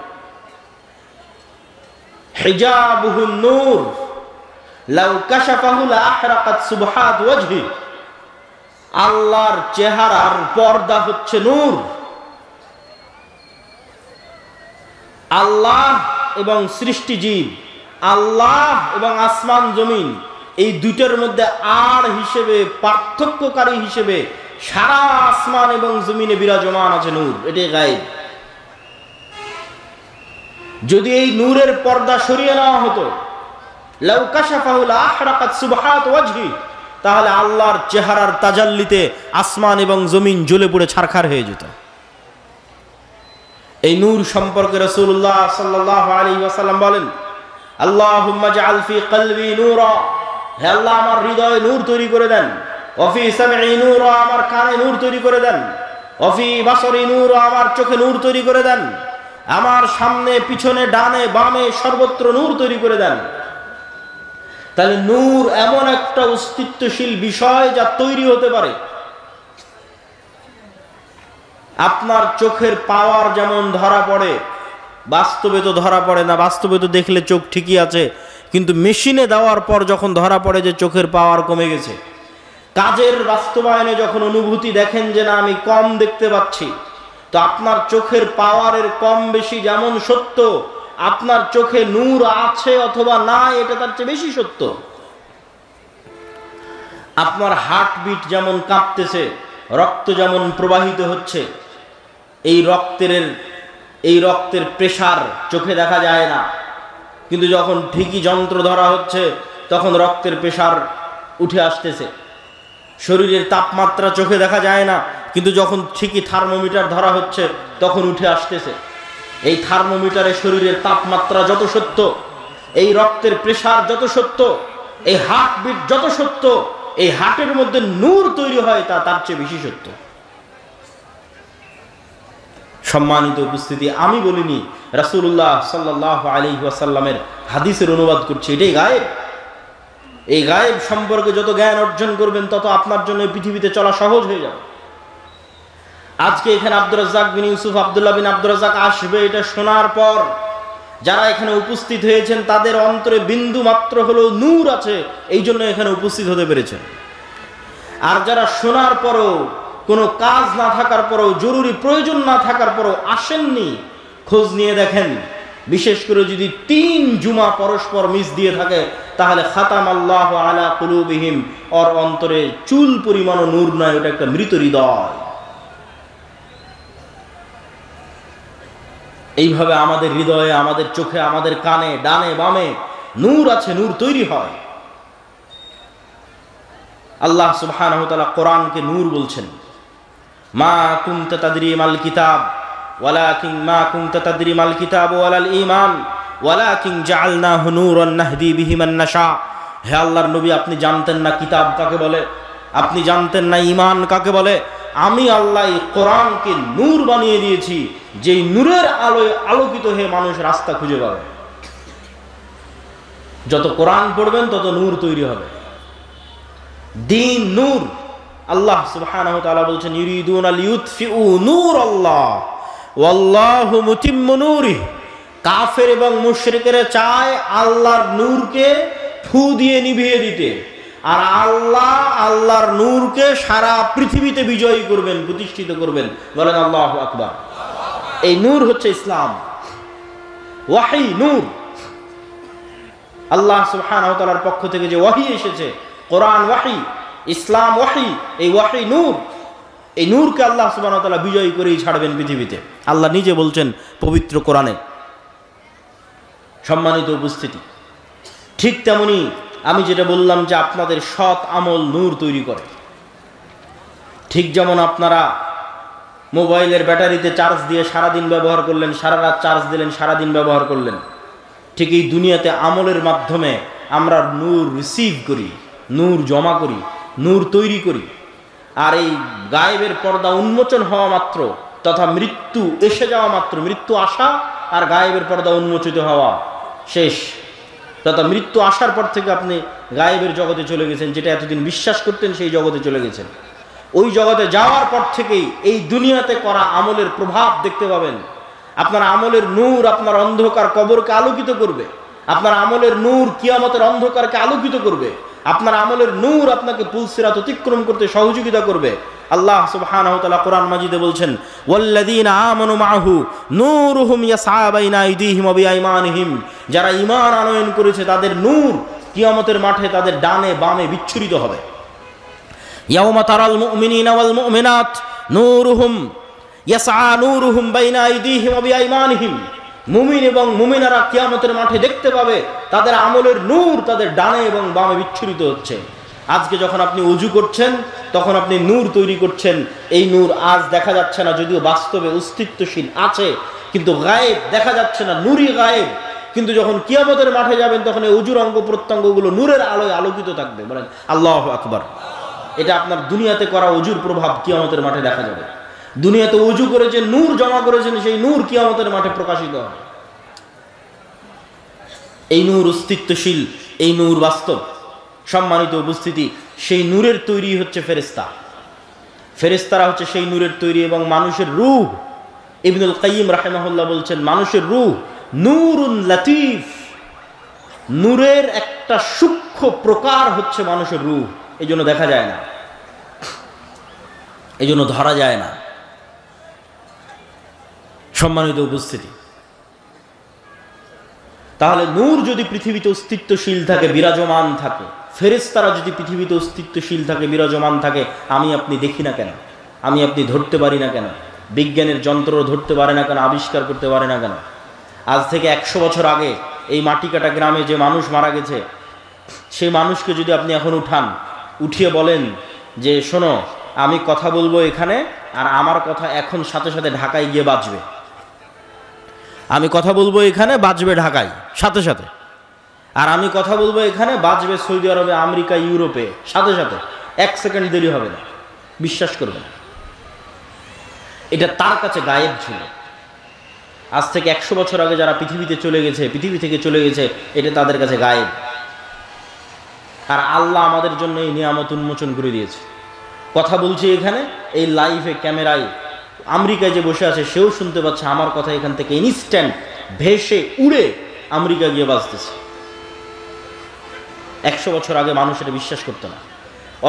হিজাবুহু নূর লাউ কাশাফাহু লা আহরাকাত সুবহাত ওয়াজহি। আল্লাহর চেহারার পর্দা হচ্ছে নূর। আল্লাহ এবং সৃষ্টিজীব, আল্লাহ এবং আসমান জমিন, এই দুইটার মধ্যে আর হিসেবে, পার্থক্যকারী হিসেবে সারা আসমান এবং জমিনে বিরাজমান আছে নূর। এটাই গায়েব। যদি এই নূরের পর্দা সরিয়ে নেওয়া হতো, লাউ কাশাফাহু লা আহরাকাত সুবহাত ওয়াজহি, তাহলে আল্লাহর চেহারার তাজাল্লিতে আসমান এবং জমিন জ্বলে পুড়ে ছারখার হয়ে যেত। এই নূর সম্পর্কে রাসূলুল্লাহ সাল্লাল্লাহু আলাইহি ওয়াসাল্লাম বলেন, আল্লাহুম্মা জাআল ফি কলবি নূরা। হে আল্লাহ, আমার হৃদয়ে নূর তৈরি করে দেন। ওয়া ফি সামঈ নূরা, আমার কানে নূর তৈরি করে দেন। ওয়া ফি বাসরি নূরা, আমার চোখে নূর তৈরি করে দেন। আমার সামনে পিছনে ডানে বামে সর্বত্র নূর তৈরি করে দেন। তাহলে নূর এমন একটা অস্তিত্বশীল বিষয় যা তৈরি হতে পারে। আপনার চোখের পাওয়ার যেমন ধরা পড়ে, বাস্তবে তো ধরা পড়ে না। বাস্তবে তো দেখলে চোখ ঠিকই আছে, কিন্তু মেশিনে দেওয়ার পর যখন ধরা পড়ে যে চোখের পাওয়ার কমে গেছে, কাজের বাস্তবায়নে যখন অনুভূতি দেখেন যে না আমি কম দেখতে পাচ্ছি, তো আপনার চোখের পাওয়ারের কম বেশি যেমন সত্য, আপনার চোখে নূর আছে অথবা নাই এটা তার চেয়ে বেশি সত্য। আপনার হার্টবিট যেমন কাঁপতেছে, রক্ত যেমন প্রবাহিত হচ্ছে, এই রক্তের প্রেসার চোখে দেখা যায় না, কিন্তু যখন ঠিকই যন্ত্র ধরা হচ্ছে তখন রক্তের প্রেসার উঠে আসতেছে। শরীরের তাপমাত্রা চোখে দেখা যায় না, কিন্তু যখন ঠিকই থার্মোমিটার ধরা হচ্ছে তখন উঠে আসতেছে। এই থার্মোমিটারে শরীরের তাপমাত্রা যত সত্য, এই রক্তের প্রেসার যত সত্য, এই হার্টবিট যত সত্য, এই হার্টের মধ্যে নূর তৈরি হয় তার চেয়ে বেশি সত্য। সম্মানিত উপস্থিতি, আমি বলিনি, রাসূলুল্লাহ সাল্লাল্লাহু আলাইহি ওয়াসাল্লামের হাদিসের অনুবাদ করছি। এটাই গায়েব। এই গায়েব সম্পর্কে যত জ্ঞান অর্জন করবেন তত আপনার জন্য পৃথিবীতে চলা সহজ হয়ে যাবে। আজকে এখানে আব্দুর রাজ্জাক বিন ইউসুফ, আব্দুল্লাহ বিন আব্দুর রাজ্জাক আসবে, এটা শোনার পর যারা এখানে উপস্থিত হয়েছেন তাদের অন্তরে বিন্দু মাত্র হলেও নূর আছে, এই জন্য এখানে উপস্থিত হতে পেরেছেন। আর যারা শোনার পরও, কোনো কাজ না থাকার পরও, জরুরি প্রয়োজন না থাকার পরও আসেননি, খোঁজ নিয়ে দেখেন, বিশেষ করে যদি 3 জুমা পরস্পর মিস দিয়ে থাকে, তাহলে খাতামাল্লাহু আলা কুলুবিহিম, ওর অন্তরে চুল পরিমাণও নূর নয়, ওটা একটা মৃত হৃদয়। এইভাবে আমাদের হৃদয়ে, আমাদের চোখে, আমাদের কানে, ডানে বামে নূর আছে, নূর তৈরি হয়। আল্লাহ সুবহানাহু ওয়া তাআলা কোরআনকে নূর বলছেন। মা কুনতা তাদরি মাল কিতাব ওয়ালাকিন মা কুনতা তাদরি মাল কিতাব ওয়ালাল ঈমান ওয়ালাকিন জাআলনাহু নূরান নাহদি বিহি মান নাশা। হে আল্লাহর নবী, আপনি জানতেন না কিতাব কাকে বলে, আপনি জানতেন না ঈমান কাকে বলে। আমি আল্লাহ এই কোরআনকে নূর বানিয়ে দিয়েছি, যেই নূরের আলোয় আলোকিত হয়ে মানুষ রাস্তা খুঁজে পাবে। যত কোরআন পড়বেন তত নূর তৈরি হবে। দিন নূর। আল্লাহ সুবহানাহু ওয়া তাআলা বলছেন, ইউরিদুনা লিইউতফিউ নূরাল্লাহ ওয়াল্লাহু মুতিম্মু নূরিহি। কাফের এবং মুশরিকেরা চায় আল্লাহর নূরকে ফু দিয়ে নিভিয়ে দিতে, আর আল্লাহ আল্লাহর নূরকে সারা পৃথিবীতে বিজয়ী করবেন, প্রতিষ্ঠিত করবেন। বলেন আল্লাহু আকবার। এই নূর হচ্ছে ইসলাম। ওয়াহী নূর। আল্লাহ সুবহানাহু ওয়া তাআলার পক্ষ থেকে যে ওয়াহী এসেছে, কোরআন ওয়াহী, ইসলাম ওয়াহী, এই ওয়াহী নূর। এই নূরকে আল্লাহ সুবহানাহু ওয়া তাআলা বিজয়ী করেই ছাড়বেন পৃথিবীতে। আল্লাহ নিজে বলছেন পবিত্র কোরআনে। সম্মানিত উপস্থিতি, ঠিক তেমনি আমি যেটা বললাম যে আপনাদের সৎ আমল নূর তৈরি করে। ঠিক যেমন আপনারা মোবাইলের ব্যাটারিতে চার্জ দিয়ে সারাদিন ব্যবহার করলেন, সারা রাত চার্জ দিলেন, সারাদিন ব্যবহার করলেন, ঠিক এই দুনিয়াতে আমলের মাধ্যমে আমরা নূর রিসিভ করি, নূর জমা করি, নূর তৈরি করি। আর এই গায়েবের পর্দা উন্মোচন হওয়া মাত্র, তথা মৃত্যু এসে যাওয়া মাত্র, মৃত্যু আসা আর গায়েবের পর্দা উন্মোচিত হওয়া শেষ। তথা মৃত্যু আসার পর থেকে আপনি গায়েবের জগতে চলে গেছেন, যেটা এতদিন বিশ্বাস করতেন সেই জগতে চলে গেছেন। ওই জগতে যাওয়ার পর থেকেই এই দুনিয়াতে করা আমলের প্রভাব দেখতে পাবেন। আপনার আমলের নূর আপনার অন্ধকার কবরকে আলোকিত করবে, আপনার আমলের নূর কিয়ামতের অন্ধকারকে আলোকিত করবে, আপনার আমলের নূর আপনাকে পুলসিরাত অতিক্রম করতে সহযোগিতা করবে। আল্লাহ সুবহানাহু ওয়া তাআলা কোরআন মাজিদে বলছেন, ওয়াল্লাযীনা আমানু মাআহু নূরুহুম ইয়াসআ বাইনা আইদিহিম ওয়া বিআইমানিহিম। যারা ঈমান আনয়ন করেছে তাদের নূর কিয়ামতের মাঠে তাদের ডানে বামে বিচ্ছুরিত হবে। ইয়াওমা তারাল মুমিনিনা ওয়াল মুমিনাত নূরুহুম ইয়াসআ নূরুহুম বাইনা আইদিহিম ওয়া বিআইমানিহিম। মুমিন এবং মুমিনারা কিয়ামতের মাঠে দেখতে পাবে তাদের আমলের নূর তাদের ডানে এবং বামে বিচ্ছুরিত হচ্ছে। আজকে যখন আপনি ওযু করছেন তখন আপনি নূর তৈরি করছেন। এই নূর আজ দেখা যাচ্ছে না, যদিও বাস্তবে অস্তিত্বশীল আছে, কিন্তু গায়েব দেখা যাচ্ছে না, নূরই গায়েব। কিন্তু যখন কিয়ামতের মাঠে যাবেন তখন এই ওযুর অঙ্গ প্রত্যঙ্গগুলো নূরের আলোয় আলোকিত থাকবে। বলেন আল্লাহু আকবার। এটা আপনার দুনিয়াতে করা ওযুর প্রভাব কিয়ামতের মাঠে দেখা যাবে। দুনিয়াতে ওযু করে যে নূর জমা করেছেন সেই নূর কিয়ামতের মাঠে প্রকাশিত হবে। এই নূর অস্তিত্বশীল, এই নূর বাস্তব। সম্মানিত উপস্থিতি, সেই নূরের তৈরি হচ্ছে ফেরেশতা। ফেরেশতারা হচ্ছে সেই নূরের তৈরি এবং মানুষের রূহ। ইবনুল কাইয়িম রাহিমাহুল্লাহ বলছেন, মানুষের রূহ নূরুন লাতীফ। নূরের একটা সূক্ষ্ম প্রকার হচ্ছে মানুষের রূহ। এই জন্য দেখা যায় না, এই জন্য ধরা যায় না। সম্মানিত উপস্থিতি, তাহলে নূর যদি পৃথিবীতে অস্তিত্বশীল থাকে, বিরাজমান থাকে, ফেরেশতারা যদি পৃথিবীতে অস্তিত্বশীল থাকে, বিরাজমান থাকে, আমি আপনি দেখি না কেন? আমি আপনি ধরতে পারি না কেন? বিজ্ঞানের যন্ত্র ধরতে পারে না কেন? আবিষ্কার করতে পারে না কেন? আজ থেকে 100 বছর আগে এই মাটিকাটা গ্রামে যে মানুষ মারা গেছে, সেই মানুষকে যদি আপনি এখন উঠান, উঠিয়ে বলেন যে শোনো, আমি কথা বলবো এখানে, আর আমার কথা এখন সাথে সাথে ঢাকায় গিয়ে বাজবে। আমি কথা বলবো এখানে, বাজবে ঢাকায় সাথে সাথে, আর আমি কথা বলবো এখানে, বাজবে সৌদি আরবে, আমেরিকা, ইউরোপে সাথে সাথে। 1 সেকেন্ড দেরি হবে না, বিশ্বাস করবে না। এটা তার কাছে গায়েব ছিল। আজ থেকে 100 বছর আগে যারা পৃথিবীতে চলে গেছে, পৃথিবী থেকে চলে গেছে, এটা তাদের কাছে গায়েব। আর আল্লাহ আমাদের জন্য এই নিয়ামত উন্মোচন করে দিয়েছে। কথা বলছি এখানে এই লাইভে, ক্যামেরায়, আমেরিকায় যে বসে আছে সেও শুনতে পাচ্ছে আমার কথা। এখান থেকে ইনস্ট্যান্ট ভেসে উড়ে আমেরিকা গিয়ে বাজতেছে। 100 বছর আগে মানুষ এটা বিশ্বাস করতো না।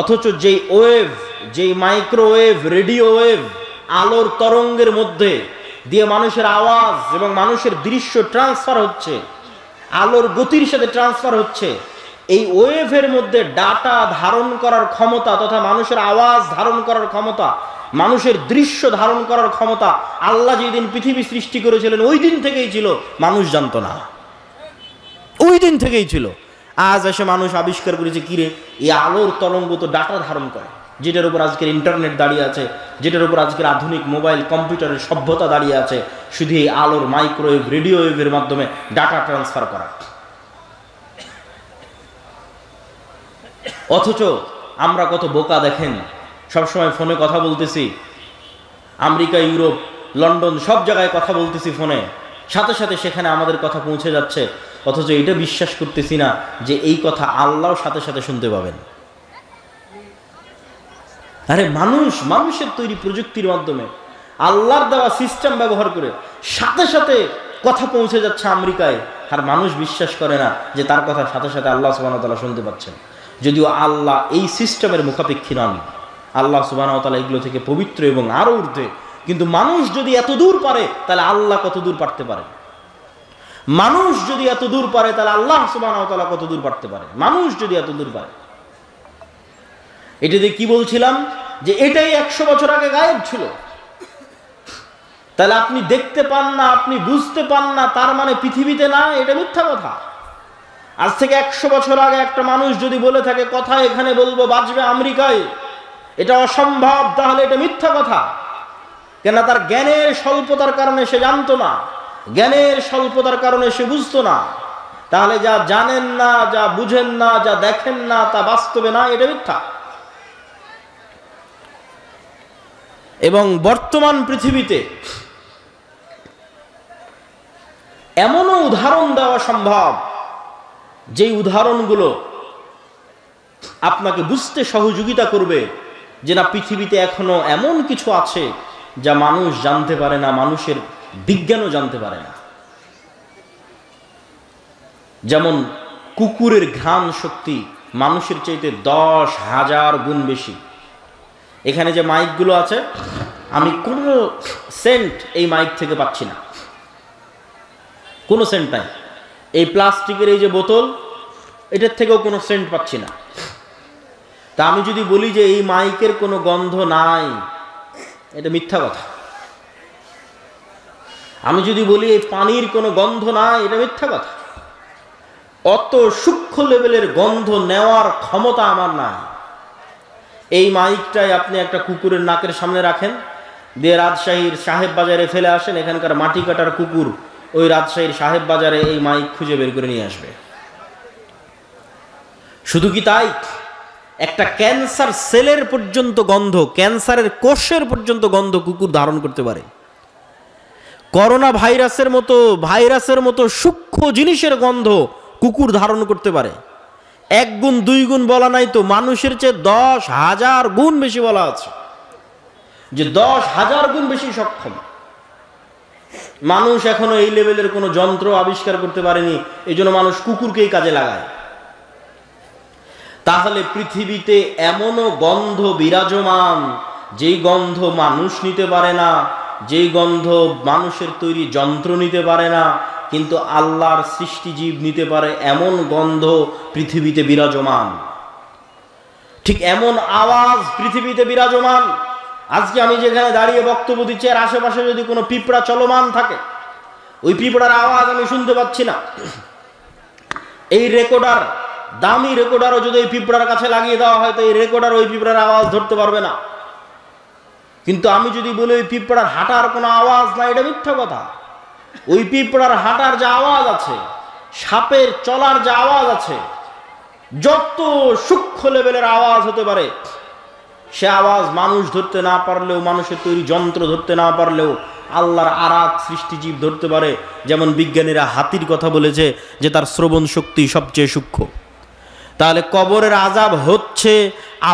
অথচ যেই ওয়েভ, যেই মাইক্রোওয়েভ, রেডিও ওয়েভ, আলোর তরঙ্গের মধ্যে দিয়ে মানুষের আওয়াজ এবং মানুষের দৃশ্য ট্রান্সফার হচ্ছে, আলোর গতির সাথে ট্রান্সফার হচ্ছে, এই ওয়েভের মধ্যে ডাটা ধারণ করার ক্ষমতা তথা মানুষের আওয়াজ ধারণ করার ক্ষমতা, মানুষের দৃশ্য ধারণ করার ক্ষমতা আল্লাহ যেদিন পৃথিবী সৃষ্টি করেছিলেন ওই দিন থেকেই ছিল, মানুষ জানতো না, ওই দিন থেকেই ছিল। আজ এসে মানুষ আবিষ্কার করেছে কিরে এই আলোর তরঙ্গ তো ডাটা ধারণ করে, যেটার উপর আজকের ইন্টারনেট দাঁড়িয়ে আছে, যেটার উপর আজকের আধুনিক মোবাইল কম্পিউটারের সভ্যতা দাঁড়িয়ে আছে, শুধু এই আলোর মাইক্রোওয়েভ, রেডিও ওয়েভের মাধ্যমে ডাটা ট্রান্সফার করা। অথচ আমরা কত বোকা দেখেন, সবসময় ফোনে কথা বলতেছি, আমেরিকা, ইউরোপ, লন্ডন সব জায়গায় কথা বলতেছি ফোনে, সাথে সাথে সেখানে আমাদের কথা পৌঁছে যাচ্ছে। অথচ এটা বিশ্বাস করতেছি না যে এই কথা আল্লাহর সাথে সাথে শুনতে পাবেন। আরে মানুষের তৈরি প্রযুক্তির মাধ্যমে আল্লাহর দেওয়া সিস্টেম ব্যবহার করে সাথে সাথে কথা পৌঁছে যাচ্ছে আমেরিকায়, আর মানুষ বিশ্বাস করে না যে তার কথা সাথে সাথে আল্লাহ সুবহানাহু ওয়া তাআলা শুনতে পাচ্ছেন। যদিও আল্লাহ এই সিস্টেমের মুখাপেক্ষী নন, আল্লাহ সুবহানাহু ওয়া তাআলা এগুলো থেকে পবিত্র এবং আরো ঊর্ধ্বে। কিন্তু মানুষ যদি এত দূর পারে তাহলে আল্লাহ কত দূর পারতে পারে? মানুষ যদি এত দূর পারে তাহলে আল্লাহ সুবহানাহু ওয়া তাআলা কত দূর পারতে পারে? মানুষ যদি এত দূর পারে। এটা দিয়ে কি বলছিলাম যে এটাই 100 বছর আগে গায়েব ছিল। তাহলে আপনি দেখতে পান না, আপনি বুঝতে পান না, তার মানে পৃথিবীতে না, এটা মিথ্যা কথা। আজ থেকে 100 বছর আগে একটা মানুষ যদি বলে থাকে কথা এখানে বলবো বাজবে আমেরিকায়, এটা অসম্ভব, তাহলে এটা মিথ্যা কথা। কেন? তার জ্ঞানের স্বল্পতার কারণে সে জানতো না, জ্ঞানের স্বল্পতার কারণে সে বুঝতো না। তাহলে যা জানেন না, যা বুঝেন না, যা দেখেন না, তা বাস্তবে না, এটা মিথ্যা। এবং বর্তমান পৃথিবীতে এমনও উদাহরণ দেওয়া সম্ভব যেই উদাহরণগুলো আপনাকে বুঝতে সহযোগিতা করবে যে না, পৃথিবীতে এখনো এমন কিছু আছে যা মানুষ জানতে পারে না, মানুষের বিজ্ঞানও জানতে পারে না। যেমন কুকুরের ঘ্রাণ শক্তি মানুষের চাইতে 10,000 গুণ বেশি। এখানে যে মাইকগুলো আছে, আমি কোনো সেন্ট এই মাইক থেকে পাচ্ছি না, কোনো সেন্ট নাই। এই প্লাস্টিকের এই যে বোতল, এটার থেকেও কোনো সেন্ট পাচ্ছি না। তা আমি যদি বলি যে এই মাইকের কোনো গন্ধ নাই, এটা মিথ্যা কথা। আমি যদি বলি এই পানির কোনো গন্ধ নাই, এটা মিথ্যা কথা। অত সূক্ষ্ম লেভেলের গন্ধ নেওয়ার ক্ষমতা আমার নাই। এই মাইকটাই আপনি একটা কুকুরের নাকের সামনে রাখেন, দিয়ে রাজশাহীর সাহেব বাজারে ফেলে আসেন, এখানকার মাটি কাটার কুকুর ওই রাজশাহীর সাহেব বাজারে এই মাইক খুঁজে বের করে নিয়ে আসবে। শুধু কি তাই, একটা ক্যান্সার সেলের পর্যন্ত গন্ধ, ক্যান্সারের কোষের পর্যন্ত গন্ধ কুকুর ধারণ করতে পারে। করোনা ভাইরাসের মতো সূক্ষ্ম জিনিসের গন্ধ কুকুর ধারণ করতে পারে। 1 গুণ 2 গুণ বলা নাই তো, মানুষের চেয়ে 10,000 গুণ বেশি বলা আছে, যে 10,000 গুণ বেশি সক্ষম। মানুষ এখনো এই লেভেলের কোনো যন্ত্র আবিষ্কার করতে পারেনি, এই জন্য মানুষ কুকুরকেই কাজে লাগায়। তাহলে পৃথিবীতে এমনও গন্ধ বিরাজমান যেই গন্ধ মানুষ নিতে পারে না, যেই গন্ধ মানুষের তৈরি যন্ত্র নিতে পারে না, কিন্তু আল্লাহর সৃষ্টিজীব নিতে পারে, এমন গন্ধ পৃথিবীতে বিরাজমান। ঠিক এমন আওয়াজ পৃথিবীতে বিরাজমান। আজকে আমি যেখানে দাঁড়িয়ে বক্তব্য দিচ্ছি, এর আশেপাশে যদি কোনো পিঁপড়া চলমান থাকে, ওই পিঁপড়ার আওয়াজ আমি শুনতে পাচ্ছি না। এই রেকর্ডার, দামি রেকর্ডারও যদি ওই পিঁপড়ার কাছে লাগিয়ে দেওয়া হয়, তো এই রেকর্ডার ওই পিঁপড়ার আওয়াজ ধরতে পারবে না। কিন্তু আমি যদি বলি ওই পিঁপড়ার হাঁটার কোনো আওয়াজ না, এটা মিথ্যা কথা। ওই পিঁপড়ার হাঁটার যে আওয়াজ আছে, সাপের চলার যে আওয়াজ আছে, যত সূক্ষ্ম লেভেলের আওয়াজ হতে পারে, সে আওয়াজ মানুষ ধরতে না পারলেও, মানুষের তৈরি যন্ত্র ধরতে না পারলেও, আল্লাহর আরাক সৃষ্টিজীব ধরতে পারে, যেমন বিজ্ঞানীরা হাতির কথা বলেছে যে তার শ্রবণ শক্তি সবচেয়ে সূক্ষ্ম। তাহলে কবরের আযাব হচ্ছে,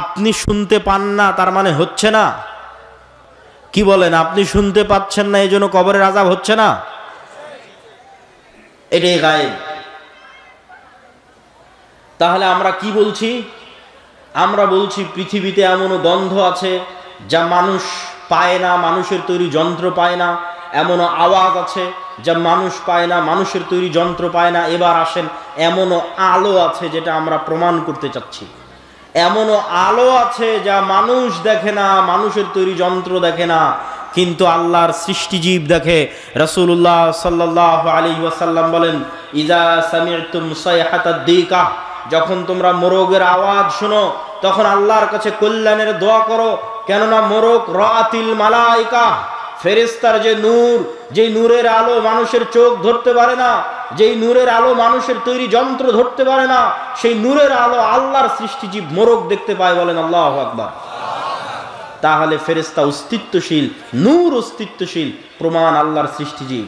আপনি শুনতে পান না তার মানে হচ্ছে না? কি বলেন, আপনি শুনতে পাচ্ছেন না এই জন্য কবরের আযাব হচ্ছে না? এটাই গায়েব। তাহলে আমরা কি বলছি? আমরা বলছি পৃথিবীতে এমনও গন্ধ আছে যা মানুষ পায় না, মানুষের তৈরি যন্ত্র পায় না। এমনও আওয়াজ আছে যা মানুষ পায় না, মানুষের তৈরি যন্ত্র পায় না। এবার আসেন, এমনও আলো আছে যেটা আমরা প্রমাণ করতে চাচ্ছি। এমনও আলো আছে যা মানুষ দেখে না, মানুষের তৈরি যন্ত্র দেখে না, কিন্তু আল্লাহর সৃষ্টিজীব দেখে। রাসূলুল্লাহ সাল্লাল্লাহু আলাইহি ওয়াসাল্লাম বলেন, ইজা সামি'তুম সাইহাতাদ দিকা, যখন তোমরা মোরগের আওয়াজ শোনো তখন আল্লাহর কাছে কল্যাণের দোয়া করো, কেননা মোরগ রাআতিল মালাইকা, ফেরেশতার যে নূর, যেই নূরের আলো মানুষের চোখ ধরতে পারে না, যেই নূরের আলো মানুষের তৈরি যন্ত্র ধরতে পারে না, সেই নূরের আলো আল্লাহর সৃষ্টিজীব মোরগ দেখতে পায়। বলেন আল্লাহু আকবার। তাহলে ফেরেশতা অস্তিত্বশীল, নূর অস্তিত্বশীল, প্রমাণ আল্লাহর সৃষ্টিজীব।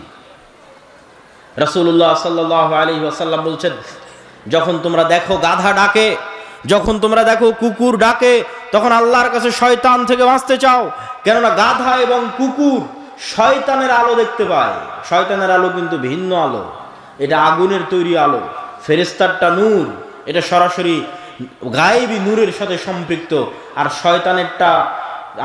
রাসূলুল্লাহ সাল্লাল্লাহু আলাইহি ওয়াসাল্লাম বলছেন, যখন তোমরা দেখো গাধা ডাকে, যখন তোমরা দেখো কুকুর ডাকে, তখন আল্লাহর কাছে শয়তান থেকে বাঁচতে চাও, কেননা গাধা এবং কুকুর শয়তানের আলো দেখতে পায়। শয়তানের আলো কিন্তু ভিন্ন আলো, এটা আগুনের তৈরি আলো। ফেরেশতারটা নূর, এটা সরাসরি গায়েবী নূরের সাথে সম্পৃক্ত। আর শয়তানেরটা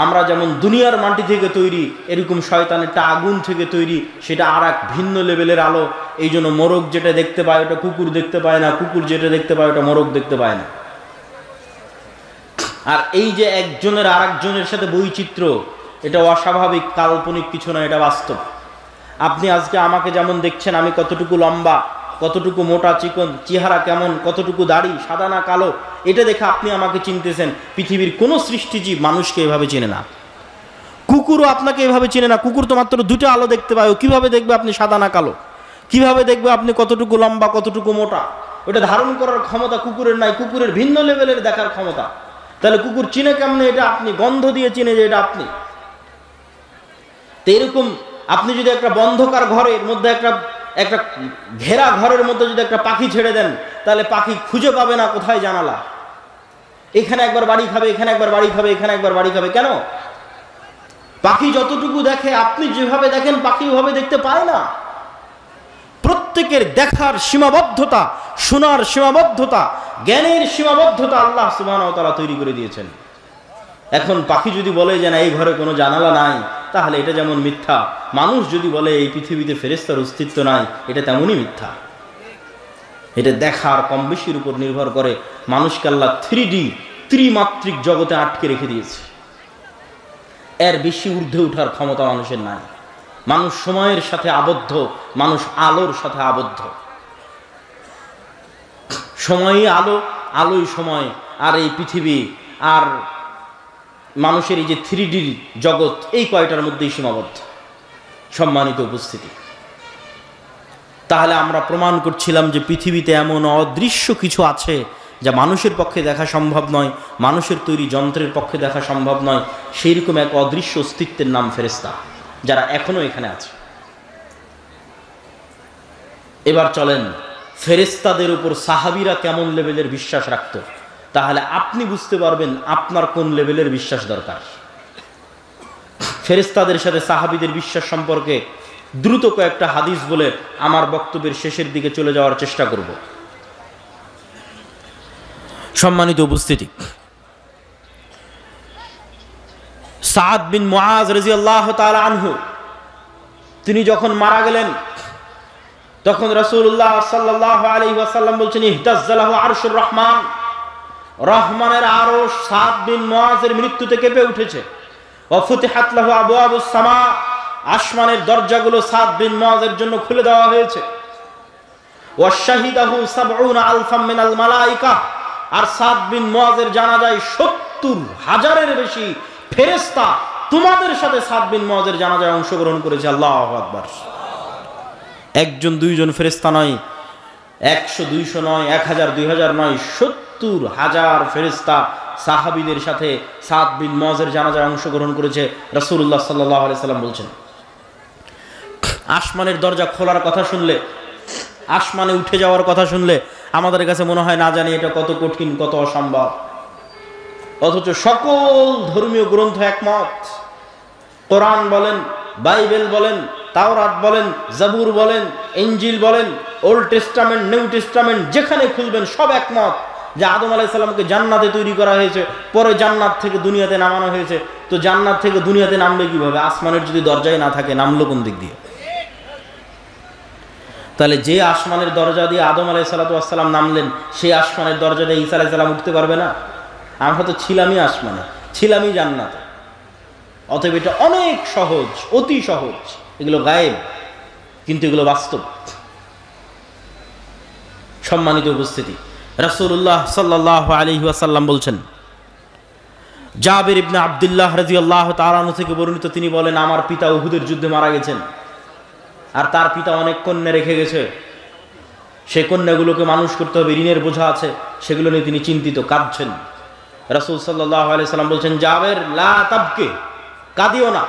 আমরা যেমন দুনিয়ার মাটি থেকে তৈরি, এরকম শয়তানেরটা আগুন থেকে তৈরি, সেটা আর এক ভিন্ন লেভেলের আলো। এই জন্য মোরগ যেটা দেখতে পায় ওটা কুকুর দেখতে পায় না, কুকুর যেটা দেখতে পায় ওটা মোরগ দেখতে পায় না। আর এই যে একজনের আর একজনের সাথে বৈচিত্র্য, এটা অস্বাভাবিক কাল্পনিক কিছু না, এটা বাস্তব। আপনি আজকে আমাকে যেমন দেখছেন, আমি কতটুকু লম্বা, কতটুকু মোটা চিকন, চেহারা কেমন, কতটুকু দাড়ি, সাদা না কালো, এটা দেখে আপনি আমাকে চিনতেছেন। পৃথিবীর কোনো সৃষ্টিজীব মানুষকে এভাবে চেনে না, কুকুরও আপনাকে এভাবে চেনে না। কুকুর তো মাত্র দুটো আলো দেখতে পায়, ও কিভাবে দেখবে আপনি সাদা না কালো? কিভাবে দেখবে আপনি কতটুকু লম্বা, কতটুকু মোটা? ওটা ধারণ করার ক্ষমতা কুকুরের নাই, কুকুরের ভিন্ন লেভেলের দেখার ক্ষমতা। তাহলে কুকুর চিনে কেমনে এটা আপনি? গন্ধ দিয়ে চিনে যে এটা আপনি। তো এরকম আপনি যদি একটা বন্ধকার ঘরের মধ্যে, একটা ঘেরা ঘরের মধ্যে যদি একটা পাখি ছেড়ে দেন, তাহলে পাখি খুঁজে পাবে না কোথায় জানালা। এখানে একবার বাড়ি খাবে, এখানে একবার বাড়ি খাবে, এখানে একবার বাড়ি খাবে। কেন? পাখি যতটুকু দেখে, আপনি যেভাবে দেখেন পাখি ওভাবে দেখতে পায় না। প্রত্যেকের দেখার সীমাবদ্ধতা, শোনার সীমাবদ্ধতা, জ্ঞানের সীমাবদ্ধতা আল্লাহ সুবহানাহু ওয়া তাআলা তৈরি করে দিয়েছেন। এখন পাখি যদি বলে যে না এই ঘরে কোনো জানালা নাই, তাহলে এটা যেমন মিথ্যা। মানুষ যদি বলে এই পৃথিবীতে ফেরেশতার অস্তিত্ব নাই, এটা তেমনই মিথ্যা। এটা দেখার কম বেশির উপর নির্ভর করে। মানুষকে আল্লাহ 3D ত্রিমাত্রিক জগতে আটকে রেখে দিয়েছে। এর বেশি ঊর্ধ্বে ওঠার ক্ষমতা মানুষের নাই। মানুষ সময়ের সাথে আবদ্ধ, মানুষ আলোর সাথে আবদ্ধ। সময়ই আলো, আলোই সময়। আর এই পৃথিবী আর মানুষের এই যে 3D জগৎ, এই কয়টার মধ্যেই সীমাবদ্ধ। সম্মানিত উপস্থিতি, তাহলে আমরা প্রমাণ করছিলাম যে পৃথিবীতে এমন অদৃশ্য কিছু আছে যা মানুষের পক্ষে দেখা সম্ভব নয়, মানুষের তৈরি যন্ত্রের পক্ষে দেখা সম্ভব নয়। সেই রকম এক অদৃশ্য অস্তিত্বের নাম ফেরেশতা, যারা এখনো এখানে আছে। এবার চলেন, ফেরেশতাদের উপর সাহাবীরা কেমন লেভেলের বিশ্বাস রাখত, তাহলে আপনি বুঝতে পারবেন আপনার কোন লেভেলের বিশ্বাস দরকার। ফেরেশতাদের সাথে সাহাবীদের বিশ্বাস সম্পর্কে দ্রুত কয়েকটা হাদিস বলে আমার বক্তব্যের শেষের দিকে চলে যাওয়ার চেষ্টা করব। সম্মানিত উপস্থিতি, সাদ বিন মুআজ রাদিয়াল্লাহু তাআলা আনহু, তিনি যখন মারা গেলেন তখন রাসূলুল্লাহ সাল্লাল্লাহু আলাইহি ওয়াসাল্লাম বলছেন, ইহতাজ্জালাহু আরশুর রহমান, রহমানের আরশ সাদ বিন মুআজের মৃত্যুতে কেঁপে উঠেছে। ওয়া ফুতিহাত লাহু আবওয়াবুস সামা, আসমানের দরজাগুলো সাদ বিন মুআজের জন্য খুলে দেওয়া হয়েছে। ওয়া শাহিদাহু ৭০ আলফাম মিনাল মালায়েকা, আর সাদ বিন মুআজের জানাজায় ৭০,০০০-এর বেশি ফেরেশতা তোমাদের সাথে সাদ বিন মুআজের জানাজায় অংশগ্রহণ করেছে। আল্লাহু আকবার। একজন দুইজন ফেরেশতা নয়, ১০০ ২০০ নয়, ১০০০ ২০০০ নয়, ৭০,০০০ ফেরেশতা সাহাবীদের সাথে সাদ বিন মুআজের জানাজায় অংশগ্রহণ করেছে। রাসূলুল্লাহ সাল্লাল্লাহু আলাইহি সাল্লাম বলছেন, আসমানের দরজা খোলার কথা শুনলে, আসমানে উঠে যাওয়ার কথা শুনলে আমাদের কাছে মনে হয় না জানি এটা কত কঠিন, কত অসম্ভব। অথচ সকল ধর্মীয় গ্রন্থ একমত। কোরআন বলেন, বাইবেল বলেন, তাওরাত বলেন, জাবুর বলেন, ইনজিল বলেন, ওল্ড টেস্টামেন্ট, নিউ টেস্টামেন্ট, যেখানে খুলবেন সব একমত যে আদম আলাইহিস সালামকে জান্নাতে তৈরি করা হয়েছে, পরে জান্নাত থেকে দুনিয়াতে নামানো হয়েছে। তো জান্নাত থেকে দুনিয়াতে নামবে কিভাবে? আসমানের যদি দরজাই না থাকে, নামলো কোন দিক দিয়ে? তাহলে যে আসমানের দরজা দিয়ে আদম আলাইহিসসালাম নামলেন, সেই আসমানের দরজা দিয়ে ঈসা আলাইহিস সালাম উঠতে পারবে না? আমরা তো ছিলামই আসমানে, ছিলামই জান্নাতে। অতএব এটা অনেক সহজ, অতি সহজ। এগুলো গায়েব, কিন্তু এগুলো বাস্তব। সম্মানিত উপস্থিতি, রাসূলুল্লাহ সাল্লাল্লাহু আলাইহি ওয়াসাল্লাম বলছেন, জাবির ইবনে আব্দুল্লাহ রাদিয়াল্লাহু তাআলা আনহু থেকে বর্ণিত, তিনি বলেন, আমার পিতা উহুদের যুদ্ধে মারা গেছেন, আর তার পিতা অনেক কন্যা রেখে গেছে। সেই কন্যাগুলোকে মানুষ করতে হবে, ঋণের বোঝা আছে, সেগুলো নিয়ে তিনি চিন্তিত, কাঁদছেন। রাসূল সাল্লাল্লাহু আলাইহি ওয়াসাল্লাম বলছেন, জাবির লা তাবকি, কাঁদিও না।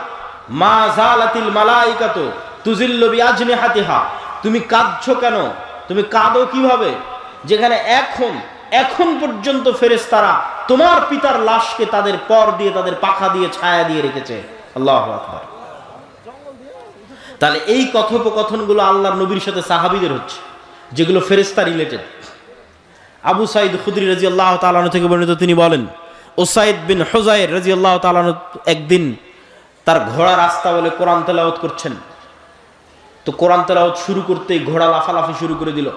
মা জালাতিল মালাইকাতু তুজিল্লু বিআজনিহাতিহা, তুমি কাঁদছো কেন? তুমি কাঁদো কিভাবে যেখানে এখন পর্যন্ত ফেরেশতারা তোমার পিতার লাশকে তাদের পর দিয়ে, তাদের পাখা দিয়ে, ছায়া দিয়ে রেখেছে। আল্লাহু আকবার। তাহলে এই কথোপকথনগুলো আল্লাহর নবীর সাথে সাহাবীদের হচ্ছে, যেগুলো ফেরেশতা রিলেটেড। আবু সাঈদ খুদরি রাদিয়াল্লাহু তাআলা আনহু থেকে বর্ণিত, তিনি বলেন, উসাইদ বিন হুযায়র রাদিয়াল্লাহু তাআলা আনহু একদিন তার ঘোড়া রাস্তা বলে কোরআন তেলাওয়াত করছেন। তো কোরআন তেলাওয়াত শুরু করতেই ঘোড়া লাফালাফি শুরু করে দিল।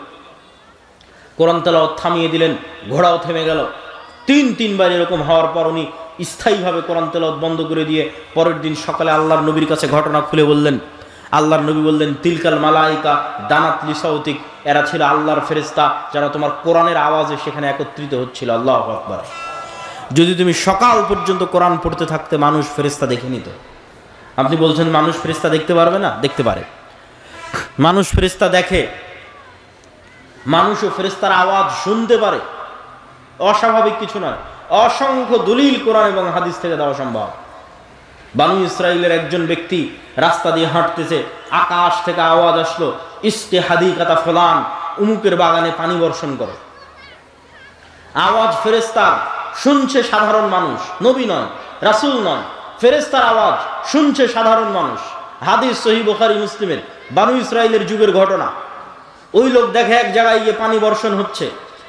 কোরআন তেলাওয়াত থামিয়ে দিলেন, ঘোড়াও থেমে গেল। তিনবার এরকম হওয়ার পর উনি স্থায়ীভাবে কোরআন তেলাওয়াত বন্ধ করে দিয়ে পরের দিন সকালে আল্লাহর নবীর কাছে ঘটনা খুলে বললেন। আল্লাহর নবী বললেন, তিলকাল মালাইকা দানাত লিসাউতিক, এরা ছিল আল্লাহর ফেরেশতা যারা তোমার কোরআনের আওয়াজে সেখানে একত্রিত হচ্ছিল। আল্লাহু আকবার। যদি তুমি সকাল পর্যন্ত কোরআন পড়তে থাকতে, মানুষ ফেরেশতা দেখে নিত। আপনি বলছেন মানুষ ফেরেশতা দেখতে পারবে না? দেখতে পারে। মানুষ ফেরেশতা দেখে, মানুষও ফেরেশতার আওয়াজ শুনতে পারে। অস্বাভাবিক কিছু নয়। অসংখ্য দলিল কোরআন এবং হাদিস থেকে দেওয়া সম্ভব। বানু ইসরাইলের একজন ব্যক্তি রাস্তা দিয়ে হাঁটতেছে, আকাশ থেকে আওয়াজ আসলো, ইস্তে হাদিকাতা ফুলান, উমুকের বাগানে পানি বর্ষণ করো। আওয়াজ ফেরেশতার, শুনছে সাধারণ মানুষ, নবী নয়, রাসূল নয়, ফেরেশতার আওয়াজ শুনছে সাধারণ মানুষ। হাদিস সহিহ বুখারী মুসলিমের, বানু ইসরাইলের যুগের ঘটনা। ওই লোক দেখে এক জায়গায় গিয়ে পানি বর্ষণ হচ্ছে।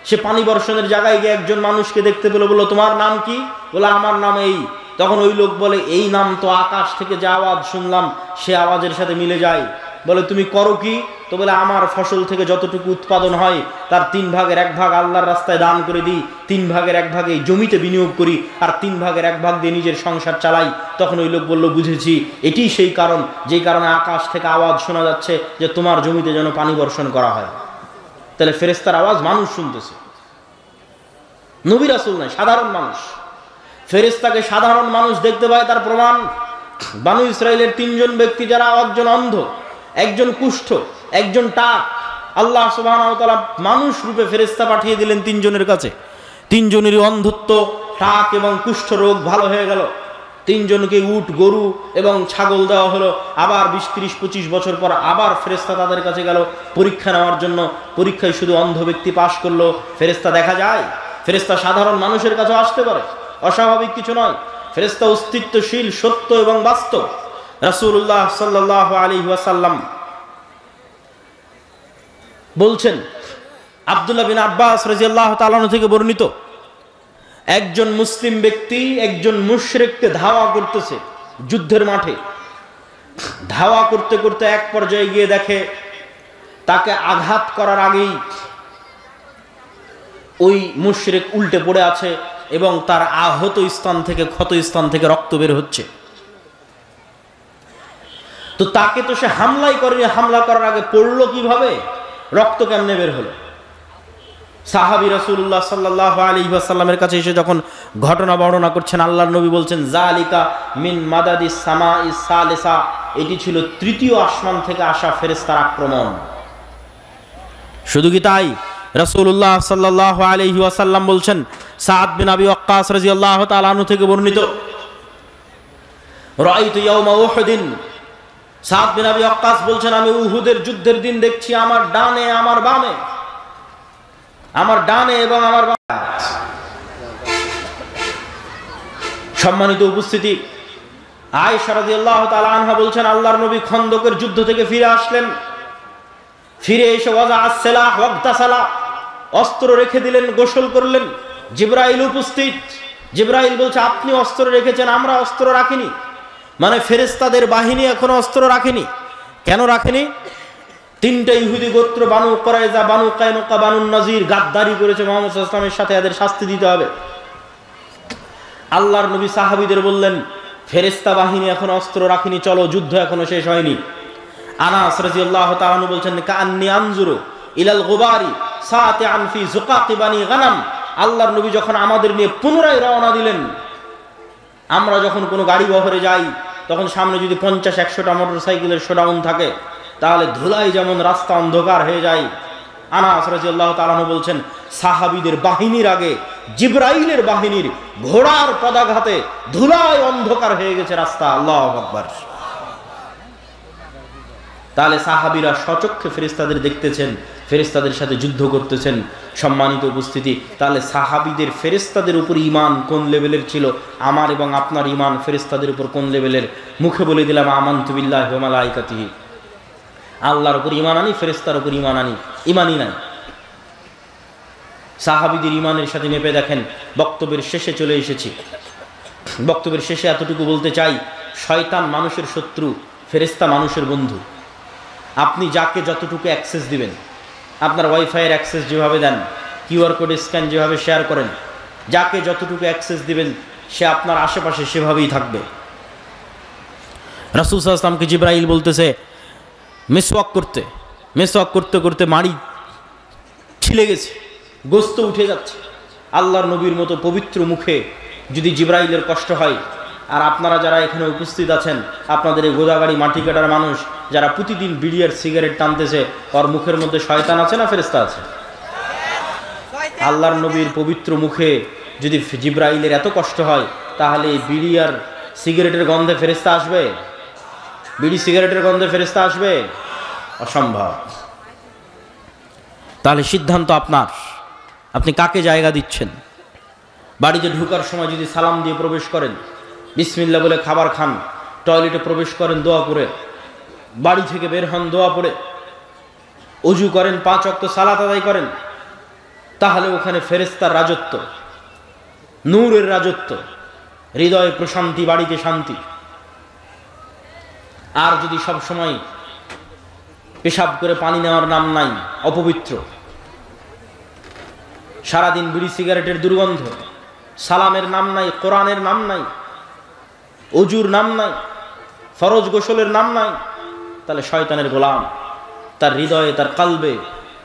সে পানি বর্ষণের জায়গায় গিয়ে একজন মানুষকে দেখতে পেল, বলল, তোমার নাম কি? বলে, আমার নাম এই। তখন ওই লোক বলে, এই নাম তো আকাশ থেকে যে আওয়াজ শুনলাম সে আওয়াজের সাথে মিলে যায়। বলে, তুমি করো কি? তো বলে, আমার ফসল থেকে যতটুকু উৎপাদন হয় তার 3 ভাগের 1 ভাগ আল্লাহর রাস্তায় দান করে দিই, 3 ভাগের 1 ভাগ এই জমিতে বিনিয়োগ করি, আর 3 ভাগের 1 ভাগ দিয়ে নিজের সংসার চালাই। তখন ওই লোক বলল, বুঝেছি, এটি সেই কারণ যেই কারণে আকাশ থেকে আওয়াজ শোনা যাচ্ছে যে তোমার জমিতে যেন পানি বর্ষণ করা হয়। তাহলে ফেরেশতার আওয়াজ মানুষ শুনতেছে, নবী রাসূল নয়, সাধারণ মানুষ। ফেরেশতাকে সাধারণ মানুষ দেখতে পায়, তার প্রমাণ বানু ইসরাইলের 3 জন ব্যক্তি, যারা একজন অন্ধ, একজন কুষ্ঠ, একজন টাক। আল্লাহ সুবহানাহু ওয়া তাআলা মানুষ রূপে ফেরেশতা পাঠিয়ে দিলেন 3 জনের কাছে। 3 জনেরই অন্ধত্ব, টাক এবং কুষ্ঠ রোগ ভালো হয়ে গেল। 3 জনকে উট, গরু এবং ছাগল দেওয়া হলো। আবার 20, 30, 25 বছর পর আবার ফেরেশতা তাদের কাছে গেল পরীক্ষা নেওয়ার জন্য। পরীক্ষায় শুধু অন্ধ ব্যক্তি পাশ করলো। ফেরেশতা দেখা যায়, ফেরেশতা সাধারণ মানুষের কাছে আসতে পারে, অস্বাভাবিক কিছু নয়। ফেরেশতা অস্তিত্বশীল, সত্য এবং বাস্তব। রাসূলুল্লাহ সাল্লাল্লাহু আলাইহি ওয়াসাল্লাম বলছেন, আব্দুল্লাহ বিন আব্বাস রাদিয়াল্লাহু তাআলা আনহু থেকে বর্ণিত, একজন মুসলিম ব্যক্তি একজন মুশরিককে ধাওয়া করতেছে যুদ্ধের মাঠে। ধাওয়া করতে করতে এক পর্যায়ে গিয়ে দেখে তাকে আঘাত করার আগেই ওই মুশরিক উল্টে পড়ে আছে এবং তার আহত স্থান থেকে, ক্ষত স্থান থেকে রক্ত বের হচ্ছে। তো তাকে তো সে হামলাই করেনি, হামলা করার আগে পড়লো কিভাবে, রক্ত কেমনে বের হলো? সাহাবী রাসূলুল্লাহ সাল্লাল্লাহু আলাইহি ওয়াসাল্লামের কাছে এসে যখন ঘটনা বর্ণনা করছেন, আল্লাহর নবী বলছেন, জালিকা মিন মাদাদিস সামাইস সালিসা, এটি ছিল 3য় আসমান থেকে আসা ফেরেশতার আক্রমণ। শুধু কি তাই, রাসূলুল্লাহ সাল্লাল্লাহু আলাইহি ওয়াসাল্লাম বলছেন, সাদ বিন আবি ওয়াক্কাস রাদিয়াল্লাহু তাআলা আনহু থেকে বর্ণিত, রাআইতু ইয়াওমা উহুদিন সাদ বিন আবি ওয়াক্কাস বলছেন, আমি উহুদের যুদ্ধের দিন দেখছি আমার ডানে আমার বামে, আমার ডানে এবং আমার বামে। সম্মানিত উপস্থিতি, আয়েশা রাদিয়াল্লাহু তাআলা আনহা বলছেন, আল্লাহর নবী খন্দকের যুদ্ধ থেকে ফিরে আসলেন। ফিরে এসে ওয়াজা আসসালাহ ওয়াগতাসালা, অস্ত্র রেখে দিলেন, গোসল করলেন। জিবরাইল উপস্থিত। জিবরাইল বলছে, আপনি অস্ত্র রেখেছেন, আমরা অস্ত্র রাখিনি। মানে ফেরেশতাদের বাহিনী এখনো অস্ত্র রাখেনি। কেন রাখেনি? তিনটা ইহুদি গোত্র, বানু কুরাইজা, বানু কায়নুকা, বানু নাজির গাদ্দারি করেছে মুহাম্মদ সাল্লাল্লাহু আলাইহি ওয়াসাল্লামের সাথে, এদের শাস্তি দিতে হবে। আল্লাহর নবী সাহাবীদের বললেন, ফেরেশতা বাহিনী এখন অস্ত্র রাখেনি, চলো, যুদ্ধ এখনো শেষ হয়নি। আনাস রাদিয়াল্লাহু তাআলা আনহু বলছেন, কাআন্নী আনজুরু ইলাল গুবারি সাতিআন ফি যুকাতি বানি গানাম। আল্লাহর নবী যখন আমাদের নিয়ে পুনরায় রওনা দিলেন, আমরা যখন কোনো গাড়ি বহরে যাই তখন সামনে যদি 50-100টা মোটরসাইকেলের শোডাউন থাকে, তাহলে ধুলাই যেমন রাস্তা অন্ধকার হয়ে যায়। আনাস রাদিয়াল্লাহু তাআলা আনহু বলছেন, সাহাবীদের বাহিনীর আগে জিবরাইলের বাহিনীর ঘোড়ার পদাঘাতে ধুলায় অন্ধকার হয়ে গেছে রাস্তা। আল্লাহু আকবার। তাহলে সাহাবীরা স্বচক্ষে ফেরেশতাদের দেখতেছেন, ফেরেশতাদের সাথে যুদ্ধ করতেছেন। সম্মানিত উপস্থিতি, তাহলে সাহাবীদের ফেরেশতাদের উপর ঈমান কোন লেভেলের ছিল, আমার এবং আপনার ঈমান ফেরেশতাদের উপর কোন লেভেলের? মুখে বলে দিলাম আমানতু বিল্লাহি ওয়া মালাইকাতিহি, আল্লাহর উপর ঈমান আনি, ফেরেশতার উপর ঈমান আনি, ঈমানই নাই। সাহাবীদের ঈমানের সাথে মেপে দেখেন। বক্তব্যের শেষে চলে এসেছি। বক্তব্যের শেষে এতটুকু বলতে চাই, শয়তান মানুষের শত্রু, ফেরেশতা মানুষের বন্ধু। আপনি যাকে যতটুকু অ্যাক্সেস দিবেন, আপনার ওয়াইফাইয়ের অ্যাক্সেস যেভাবে দেন, কিউআর কোড স্ক্যান যেভাবে শেয়ার করেন, যাকে যতটুকু অ্যাক্সেস দিবেন সে আপনার আশেপাশে সেভাবেই থাকবে। রাসূল সাল্লাল্লাহু আলাইহি ওয়াসাল্লামকে জিবরাইল বলতেছে মিসওয়াক করতে, মিসওয়াক করতে করতে মাড়ি ছিলে গেছে, গোস্ত উঠে যাচ্ছে। আল্লাহর নবীর মতো পবিত্র মুখে যদি জিবরাইলের কষ্ট হয়, আর আপনারা যারা এখানে উপস্থিত আছেন, আপনাদের এই গোদাগাড়ি মাটি কাটার মানুষ যারা প্রতিদিন বিড়ি আর সিগারেট টানতেছে, ওর মুখের মধ্যে শয়তান আছে না ফেরেশতা আছে? আল্লাহর নবীর পবিত্র মুখে যদি জিবরাইলের এত কষ্ট হয়, তাহলে এই বিড়ি আর সিগারেটের গন্ধে ফেরেশতা আসবে? বিড়ি সিগারেটের গন্ধে ফেরেশতা আসবে? অসম্ভব। তাহলে সিদ্ধান্ত আপনার, আপনি কাকে জায়গা দিচ্ছেন। বাড়িতে ঢোকার সময় যদি সালাম দিয়ে প্রবেশ করেন, বিসমিল্লাহ বলে খাবার খান, টয়লেটে প্রবেশ করেন দোয়া করে, বাড়ি থেকে বের হন দোয়া পড়ে, ওযু করেন, 5 ওয়াক্ত সালাত আদায় করেন, তাহলে ওখানে ফেরেশতার রাজত্ব, নূরের রাজত্ব, হৃদয়ে প্রশান্তি, বাড়িতে শান্তি। আর যদি সব সময় পেশাব করে পানি নেওয়ার নাম নাই, অপবিত্র, সারাদিন বিড়ি সিগারেটের দুর্গন্ধ, সালামের নাম নাই, কোরআনের নাম নাই, ওযুর নাম নাই, ফরজ গোসলের নাম নাই, তাহলে শয়তানের গোলাম। তার হৃদয়ে, তার কালবে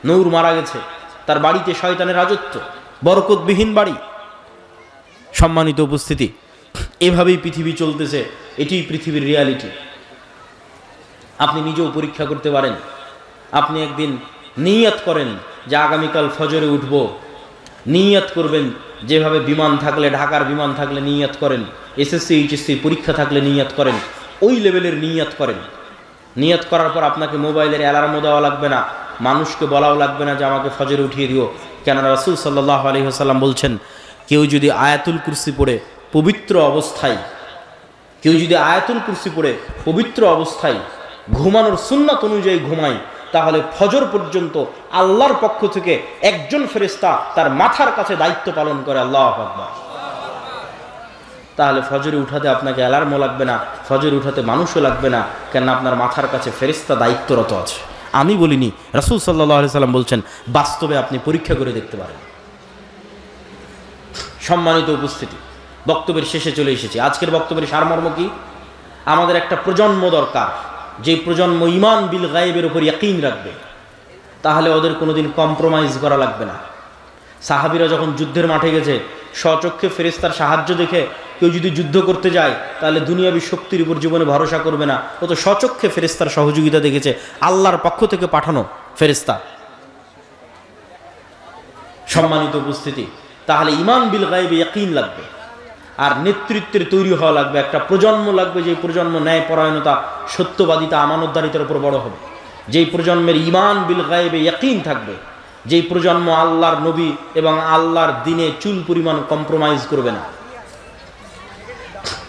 নূর মারা গেছে, তার বাড়িতে শয়তানের রাজত্ব, বরকতবিহীন বাড়ি। সম্মানিত উপস্থিতি, এভাবেই পৃথিবী চলতেছে, এটি পৃথিবীর রিয়ালিটি। আপনি নিজেও পরীক্ষা করতে পারেন। আপনি একদিন নিয়ত করেন যে আগামীকাল ফজরে উঠব, নিয়ত করবেন, যেভাবে বিমান থাকলে, ঢাকার বিমান থাকলে নিয়ত করেন, এসএসসি এইচএসসি পরীক্ষা থাকলে নিয়ত করেন, ওই লেভেলের নিয়ত করেন। নিয়ত করার পর আপনাকে মোবাইলের অ্যালার্মও দেওয়া লাগবে না, মানুষকে বলাও লাগবে না যে আমাকে ফজরে উঠিয়ে দিও। কেননা রাসূল সাল্লাল্লাহু আলাইহি ওয়াসাল্লাম বলছেন, কেউ যদি আয়াতুল কুরসি পড়ে পবিত্র অবস্থায়, কেউ যদি আয়াতুল কুরসি পড়ে পবিত্র অবস্থায় ঘুমানোর সুন্নাত অনুযায়ী ঘুমায়, তাহলে ফজর পর্যন্ত আল্লাহর পক্ষ থেকে একজন ফেরেশতা তার মাথার কাছে দায়িত্ব পালন করে। আল্লাহু আকবার। তাহলে ফজরে উঠাতে আপনাকে অ্যালার্মও লাগবে না, ফজরে উঠাতে মানুষও লাগবে না, কেন আপনার মাথার কাছে ফেরেশতা দায়িত্বরত আছে। আমি বলিনি, রাসূল সাল্লাল্লাহু আলাইহি সাল্লাম বলছেন, বাস্তবে আপনি পরীক্ষা করে দেখতে পারেন। সম্মানিত উপস্থিতি, বক্তব্যের শেষে চলে এসেছি। আজকের বক্তব্যের সারমর্ম কি? আমাদের একটা প্রজন্ম দরকার, যে প্রজন্ম ঈমান বিল গায়বের উপর ইয়াকিন রাখবে, তাহলে ওদের কোনোদিন কম্প্রোমাইজ করা লাগবে না। সাহাবীরা যখন যুদ্ধের মাঠে গেছে, স্বচক্ষে ফেরেশতার সাহায্য দেখে কেউ যদি যুদ্ধ করতে যায়, তাহলে দুনিয়াবী শক্তির উপর জীবনে ভরসা করবে না। ও তো স্বচক্ষে ফেরেশতার সহযোগিতা দেখেছে, আল্লাহর পক্ষ থেকে পাঠানো ফেরেশতা। সম্মানিত উপস্থিতি, তাহলে ঈমান বিল গায়বে ইয়াকিন লাগবে। আর নেতৃত্বের তৈরি হওয়া লাগবে, একটা প্রজন্ম লাগবে, যে প্রজন্ম ন্যায়পরায়ণতা, সত্যবাদিতা, আমানতদারিতার উপর বড় হবে, যেই প্রজন্মের ঈমান বিল গায়বে ইয়াকিন থাকবে, যেই প্রজন্ম আল্লাহর নবী এবং আল্লাহর দিনে চুল পরিমাণ কম্প্রোমাইজ করবে না।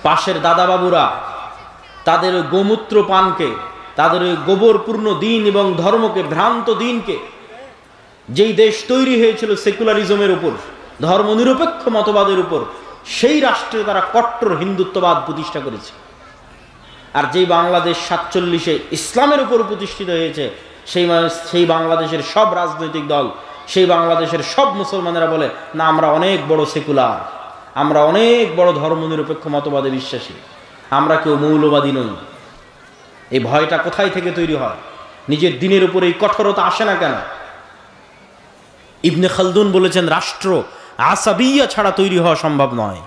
পাশের দাদা বাবুরা তাদের গোমূত্র পানকে, তাদের গোবরপূর্ণ দিন এবং ধর্মকে, ভ্রান্ত দিনকে, যেই দেশ তৈরি হয়েছিল সেকুলারিজমের উপর, ধর্মনিরপেক্ষ মতবাদের উপর, সেই রাষ্ট্রে তারা কট্টর হিন্দুত্ববাদ প্রতিষ্ঠা করেছে। আর যেই বাংলাদেশ 47-এ ইসলামের উপর প্রতিষ্ঠিত হয়েছে, সেই বাংলাদেশের সব রাজনৈতিক দল, সেই বাংলাদেশের সব মুসলমানেরা বলে না, আমরা অনেক বড় সেকুলার, আমরা অনেক বড় ধর্মনিরপেক্ষ মতবাদে বিশ্বাসী, আমরা কেউ মৌলবাদী নই। এই ভয়টা কোথায় থেকে তৈরি হয়? নিজের দিনের উপর এই কঠোরতা আসে না কেন? ইবনে খালদুন বলেছেন, রাষ্ট্র আসাবিয়া ছাড়া তৈরি হওয়া সম্ভব নয়।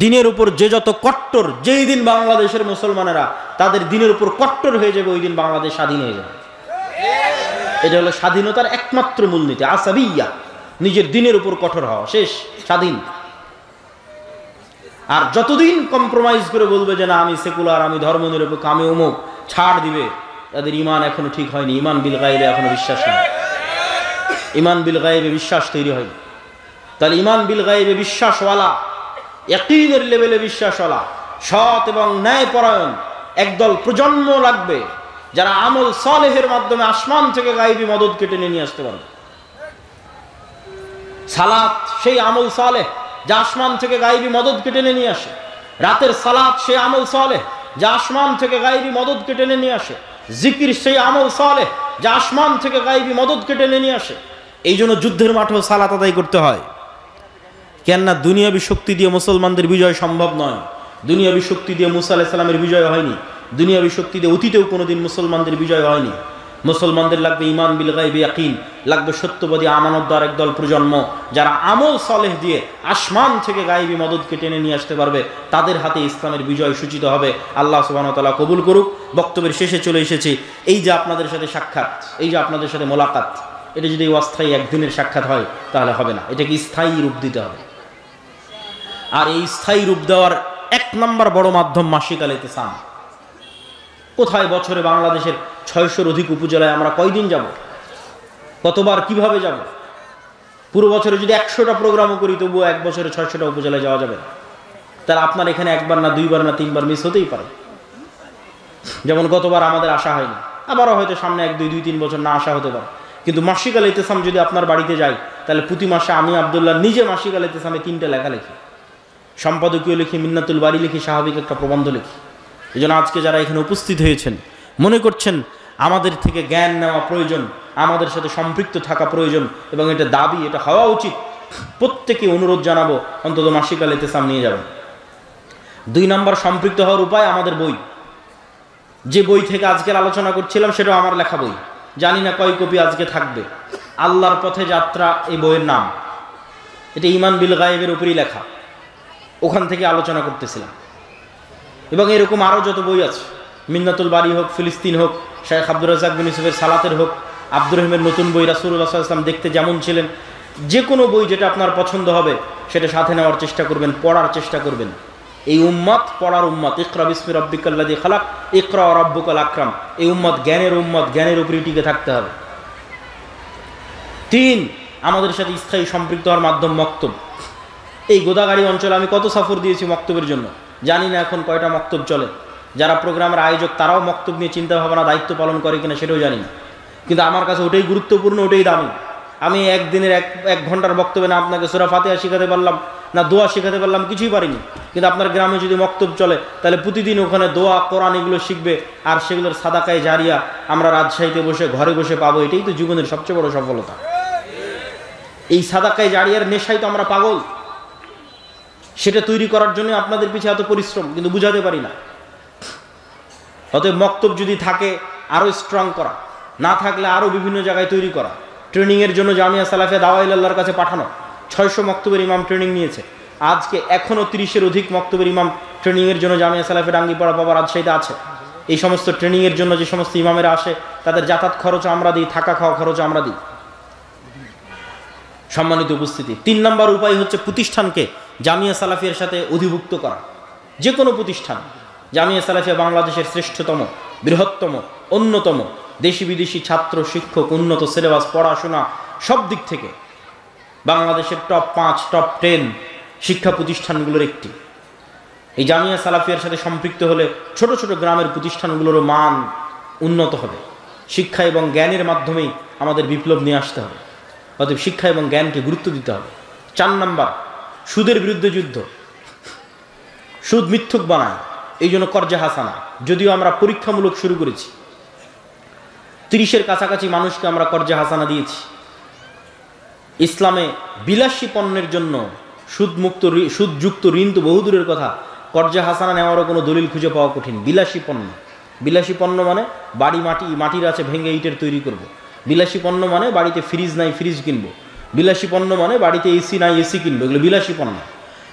দিনের উপর যে যত কট্টর, যেই দিন বাংলাদেশের মুসলমানেরা তাদের দিনের উপর কট্টর হয়ে যাবে, ওই দিন বাংলাদেশ স্বাধীন হয়ে যাবে। এটা হলো স্বাধীনতার একমাত্র মূলনীতি, আসাবিয়া, নিজের দিনের উপর কঠোর হওয়া, শেষ, স্বাধীন। আর যতদিন কম্প্রোমাইজ করে বলবে যে না আমি সেকুলার, আমি ধর্মনিরপেক্ষ, আমি অমুক, ছাড় দিবে, তাদের ঈমান এখনো ঠিক হয়নি, ঈমান বিল গায়বে এখনো বিশ্বাস নেই, ঈমান বিল গায়বে বিশ্বাস তৈরি হয়নি। তাহলে ঈমান বিল গায়বে বিশ্বাসওয়ালা, ইয়াকিনের লেভেলে বিশ্বাসওয়ালা, সৎ এবং ন্যায়পরায়ণ একদল প্রজন্ম লাগবে, যারা আমল সালেহের মাধ্যমে আসমান থেকে গায়বী মদদকে টেনে নিয়ে আসতে পারবে। সালাত সেই আমল সালেহ যা আসমান থেকে গায়বী মদদকে টেনে নিয়ে আসে। রাতের সালাত সেই আমল সালেহ যা আসমান থেকে গায়বী মদদকে টেনে নিয়ে আসে। জিকির সেই আমল সালেহ যা আসমান থেকে গায়বী মদদকে টেনে নিয়ে আসে। এই জন্য যুদ্ধের মাঠেও সালাত আদায় করতে হয়। কেননা দুনিয়াবী শক্তি দিয়ে মুসলমানদের বিজয় সম্ভব নয়। দুনিয়াবী শক্তি দিয়ে মুসা আলাইহিস সালামের বিজয় হয়নি, দুনিয়াবী শক্তি দিয়ে অতীতেও কোনোদিন মুসলমানদের বিজয় হয়নি। মুসলমানদের লাগবে ঈমান বিল গায়বি ইয়াকিন, লাগবে সত্যবাদী আমানতদার একদল প্রজন্ম, যারা আমল সালেহ দিয়ে আসমান থেকে গায়বী মদদকে টেনে নিয়ে আসতে পারবে। তাদের হাতে ইসলামের বিজয় সূচিত হবে। আল্লাহ সুবহানাহু ওয়া তাআলা কবুল করুক। বক্তব্যের শেষে চলে এসেছি। এই যে আপনাদের সাথে সাক্ষাৎ, এই যে আপনাদের সাথে মোলাকাত, এটা যদি অস্থায়ী একদিনের সাক্ষাৎ হয় তাহলে হবে না, এটাকে স্থায়ী রূপ দিতে হবে। আর এই স্থায়ী রূপ দেওয়ার এক নম্বর বড় মাধ্যম মাসিক আল ইতিসাম। কোথায় বছরে বাংলাদেশের 600-র অধিক উপজেলায় আমরা কয়দিন যাব, কতবার, কিভাবে যাব? পুরো বছরে যদি 100টা প্রোগ্রামও করি তবুও এক বছরে 600টা উপজেলায় যাওয়া যাবে না। তাহলে আপনার এখানে একবার না দুইবার না তিনবার মিস হতেই পারে। যেমন গতবার আমাদের আসা হয়নি, আবারও হয়তো সামনে 1-2-3 বছর না আসা হতে পারে। কিন্তু মাসিক আল ইতিসাম যদি আপনার বাড়িতে যাই, তাহলে প্রতি মাসে আমি আব্দুল্লাহ নিজে মাসিক আল ইতিসামে 3টে লেখা লিখি, সম্পাদকীয় লিখি, মিন্নাতুল বাড়ি লিখি, স্বাভাবিক একটা প্রবন্ধ লিখি। এই জন্য আজকে যারা এখানে উপস্থিত হয়েছেন, মনে করছেন আমাদের থেকে জ্ঞান নেওয়া প্রয়োজন, আমাদের সাথে সম্পৃক্ত থাকা প্রয়োজন এবং এটা দাবি, এটা হওয়া উচিত, প্রত্যেকে অনুরোধ জানাবো অন্তত মাসিক আল ইতিসাম নিয়ে যাবেন। 2 নম্বর সম্পৃক্ত হওয়ার উপায় আমাদের বই। যে বই থেকে আজকের আলোচনা করছিলাম সেটাও আমার লেখা বই, জানি না কয় কপি আজকে থাকবে। আল্লাহর পথে যাত্রা এই বইয়ের নাম। এটা ঈমান বিল গায়বের উপরই লেখা, ওখান থেকে আলোচনা করতেছিলাম। এবং এরকম আরও যত বই আছে, মিন্নাতুল বাড়ি হোক, ফিলিস্তিন হোক, শেখ আব্দুর রাজ্জাক বিন ইউসুফের সালাতের হোক, আব্দুর রহিমের নতুন বই রাসূলুল্লাহ সাল্লাল্লাহু আলাইহি ওয়াসাল্লাম দেখতে যেমন ছিলেন, যে কোনো বই যেটা আপনার পছন্দ হবে সেটা সাথে নেওয়ার চেষ্টা করবেন, পড়ার চেষ্টা করবেন। এই উম্মত পড়ার উম্মত। ইকরা বিসমি রাব্বিকাল্লাযী খালাক, ইকরা ওয়া রাব্বুকাল আকরাম। এই উম্মত জ্ঞানের উম্মত, জ্ঞানের উপরই টিকে থাকতে হবে। 3, আমাদের সাথে স্থায়ী সম্পৃক্ত হওয়ার মাধ্যম মক্তব। এই গোদাগাড়ি অঞ্চলে আমি কত সফর দিয়েছি মক্তবের জন্য, জানি না এখন কয়টা মক্তব চলে। যারা প্রোগ্রামের আয়োজক তারাও মক্তব নিয়ে চিন্তা ভাবনা, দায়িত্ব পালন করে কিনা সেটাও জানি না, কিন্তু আমার কাছে ওটাই গুরুত্বপূর্ণ, ওটাই দামি। আমি একদিনের এক ঘন্টার বক্তব্যে না আপনাকে সূরা ফাতিহা শিখাতে পারলাম, না দোয়া শিখাতে পারলাম, কিছুই পারিনি। কিন্তু আপনার গ্রামে যদি মক্তব চলে, তাহলে প্রতিদিন ওখানে দোয়া, কোরআন এগুলো শিখবে, আর সেগুলোর সাদাকায়ে জারিয়া আমরা রাজশাহীতে বসে ঘরে বসে পাবো। এটাই তো জীবনের সবচেয়ে বড় সফলতা। এই সাদাকায়ে জারিয়ার নেশায় তো আমরা পাগল। সেটা তৈরি করার জন্য আপনাদের পিছনে এত পরিশ্রম, কিন্তু বুঝাতে পারি না। অতএব মক্তব যদি থাকে আরও স্ট্রং করা, না থাকলে আরও বিভিন্ন জায়গায় তৈরি করা। ট্রেনিংয়ের জন্য জামিয়া সালাফিয়া দাওয়া ইলাল্লাহর কাছে পাঠানো। 600 মক্তবের ইমাম ট্রেনিং নিয়েছে। আজকে এখনও 30-এর অধিক মক্তবের ইমাম ট্রেনিংয়ের জন্য জামিয়া সালাফিয়া ডাঙ্গিপাড়া বাবা রাজশাহীতে আছে। এই সমস্ত ট্রেনিংয়ের জন্য যে সমস্ত ইমামেরা আসে, তাদের যাতায়াত খরচ আমরা দিই, থাকা খাওয়া খরচ আমরা দিই। সম্মানিত উপস্থিতি, 3 নম্বর উপায় হচ্ছে প্রতিষ্ঠানকে জামিয়া সালাফিয়ার সাথে অধিভুক্ত করা। যে কোনো প্রতিষ্ঠান, জামিয়া সালাফিয়া বাংলাদেশের শ্রেষ্ঠতম, বৃহত্তম, অন্যতম, দেশি বিদেশি ছাত্র, শিক্ষক, উন্নত সিলেবাস, পড়াশোনা সব দিক থেকে বাংলাদেশের টপ 5, টপ 10 শিক্ষা প্রতিষ্ঠানগুলোর একটি। এই জামিয়া সালাফিয়ার সাথে সম্পৃক্ত হলে ছোট ছোট গ্রামের প্রতিষ্ঠানগুলোরও মান উন্নত হবে। শিক্ষা এবং জ্ঞানের মাধ্যমেই আমাদের বিপ্লব নিয়ে আসতে হবে। অতএব শিক্ষা এবং জ্ঞানকে গুরুত্ব দিতে হবে। 4 নাম্বার, সুদের বিরুদ্ধে যুদ্ধ। সুদ মিথ্যুক বানায়, এই জন্য কর্জে হাসানা। যদিও আমরা পরীক্ষামূলক শুরু করেছি, 30-এর কাছাকাছি মানুষকে আমরা কর্জে হাসানা দিয়েছি। ইসলামে বিলাসী পণ্যের জন্য সুদযুক্ত ঋণ তো বহুদূরের কথা, কর্জে হাসানা নেওয়ারও কোনো দলিল খুঁজে পাওয়া কঠিন। বিলাসী পণ্য, বিলাসী পণ্য মানে বাড়ি মাটির আছে ভেঙে ইটের তৈরি করব। বিলাসী পণ্য মানে বাড়িতে ফ্রিজ নাই ফ্রিজ কিনবো। বিলাসী পণ্য মানে বাড়িতে এসি নাই এসি কিনবো। এগুলো বিলাসী পণ্য।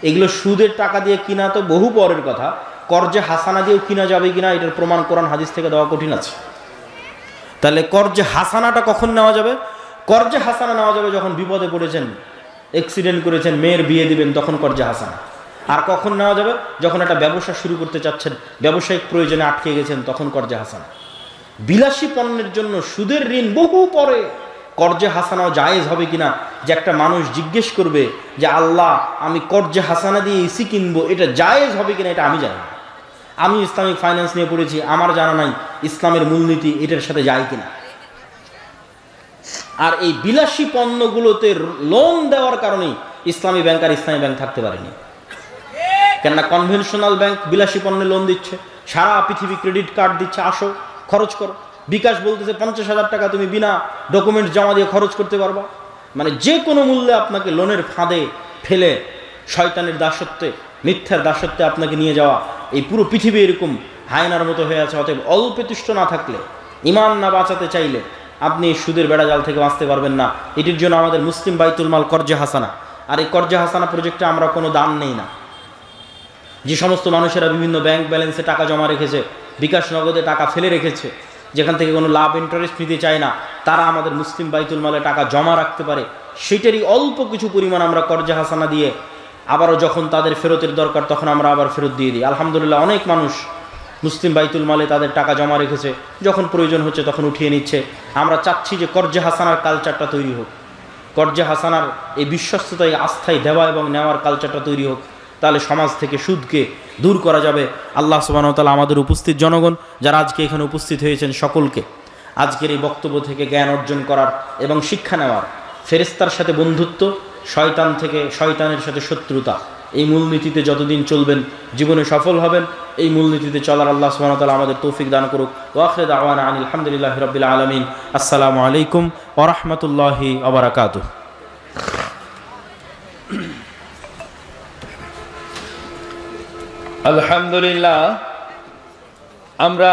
এগুলো সুদের টাকা দিয়ে কিনা তো বহু পরের কথা, কর্জে হাসানা দিয়েও কিনা যাবে কিনা এটার প্রমাণ কোরআন হাদিস থেকে দেওয়া কঠিন আছে। তাহলে কর্জে হাসানাটা কখন নেওয়া যাবে? কর্জে হাসানা নেওয়া যাবে যখন বিপদে পড়েছেন, অ্যাক্সিডেন্ট করেছেন, মেয়ের বিয়ে দিবেন, তখন কর্জে হাসানা। আর কখন নেওয়া যাবে? যখন একটা ব্যবসা শুরু করতে চাচ্ছেন, ব্যবসায়িক প্রয়োজনে আটকে গেছেন, তখন কর্জে হাসানা। বিলাসী পণ্যের জন্য সুদের ঋণ বহু পরে। কর্জে হাসানাও জায়েজ হবে কিনা, যে একটা মানুষ জিজ্ঞেস করবে যে আল্লাহ আমি কর্জে হাসানা দিয়ে এসি কিনবো, এটা জায়েজ হবে কিনা এটা আমি জানি না। আমি ইসলামিক ফাইন্যান্স নিয়ে পড়েছি, আমার জানা নাই ইসলামের মূলনীতি এটার সাথে যায় কিনা। আর এই বিলাসী পণ্যগুলোতে লোন দেওয়ার কারণেই ইসলামী ব্যাংক আর ইসলামী ব্যাংক থাকতে পারেনি। কেননা কনভেনশনাল ব্যাংক বিলাসী পণ্যে লোন দিচ্ছে, সারা পৃথিবী ক্রেডিট কার্ড দিচ্ছে, আসো খরচ করো। বিকাশ বলতেছে 50,000 টাকা তুমি বিনা ডকুমেন্ট জমা দিয়ে খরচ করতে পারবা। মানে যে কোনো মূল্যে আপনাকে লোনের ফাঁদে ফেলে শয়তানের দাসত্বে, মিথ্যার দাসত্বে আপনাকে নিয়ে যাওয়া। এই পুরো পৃথিবী এরকম হায়নার মতো হয়ে আছে। অতএব অল্পে তুষ্ট না থাকলে, ইমান না বাঁচাতে চাইলে আপনি এই সুদের বেড়াজাল থেকে বাঁচতে পারবেন না। এটির জন্য আমাদের মুসলিম বাইতুল মাল কর্জে হাসানা। আর এই কর্জে হাসানা প্রজেক্টে আমরা কোনো দান নেই না। যে সমস্ত মানুষেরা বিভিন্ন ব্যাংক ব্যালেন্সে টাকা জমা রেখেছে, বিকাশ নগদে টাকা ফেলে রেখেছে, যেখান থেকে কোনো লাভ ইন্টারেস্ট নিতে চায় না, তারা আমাদের মুসলিম বাইতুল মালে টাকা জমা রাখতে পারে। সেটারই অল্প কিছু পরিমাণ আমরা কর্জে হাসানা দিয়ে আবারও যখন তাদের ফেরতের দরকার তখন আমরা আবার ফেরত দিয়ে দিই। আলহামদুলিল্লাহ অনেক মানুষ মুসলিম বাইতুল মালে তাদের টাকা জমা রেখেছে, যখন প্রয়োজন হচ্ছে তখন উঠিয়ে নিচ্ছে। আমরা চাচ্ছি যে কর্জে হাসানার কালচারটা তৈরি হোক, কর্জে হাসানার এই বিশ্বস্ততায় আস্থায় দেওয়া এবং নেওয়ার কালচারটা তৈরি হোক। তাহলে সমাজ থেকে সুদকে দূর করা যাবে। আল্লাহ সুবহানাহু ওয়া তাআলা আমাদের উপস্থিত জনগণ যারা আজকে এখানে উপস্থিত হয়েছেন সকলকে আজকের এই বক্তব্য থেকে জ্ঞান অর্জন করার এবং শিক্ষা নেওয়ার, ফেরেশতার সাথে বন্ধুত্ব, শয়তান থেকে শয়তানের সাথে শত্রুতা, এই মূলনীতিতে যতদিন চলবেন জীবনে সফল হবেন। এই মূলনীতিতে চলার আল্লাহ সুবহানাহু ওয়া তাআলা আমাদের তৌফিক দান করুক। ওয়া আখিরু দাওয়ানা আনিল হামদুলিল্লাহি রাব্বিল আলামিন। আসসালামু আলাইকুম ওয়া রাহমাতুল্লাহি ওয়া বারাকাতুহু। আলহামদুলিল্লাহ, আমরা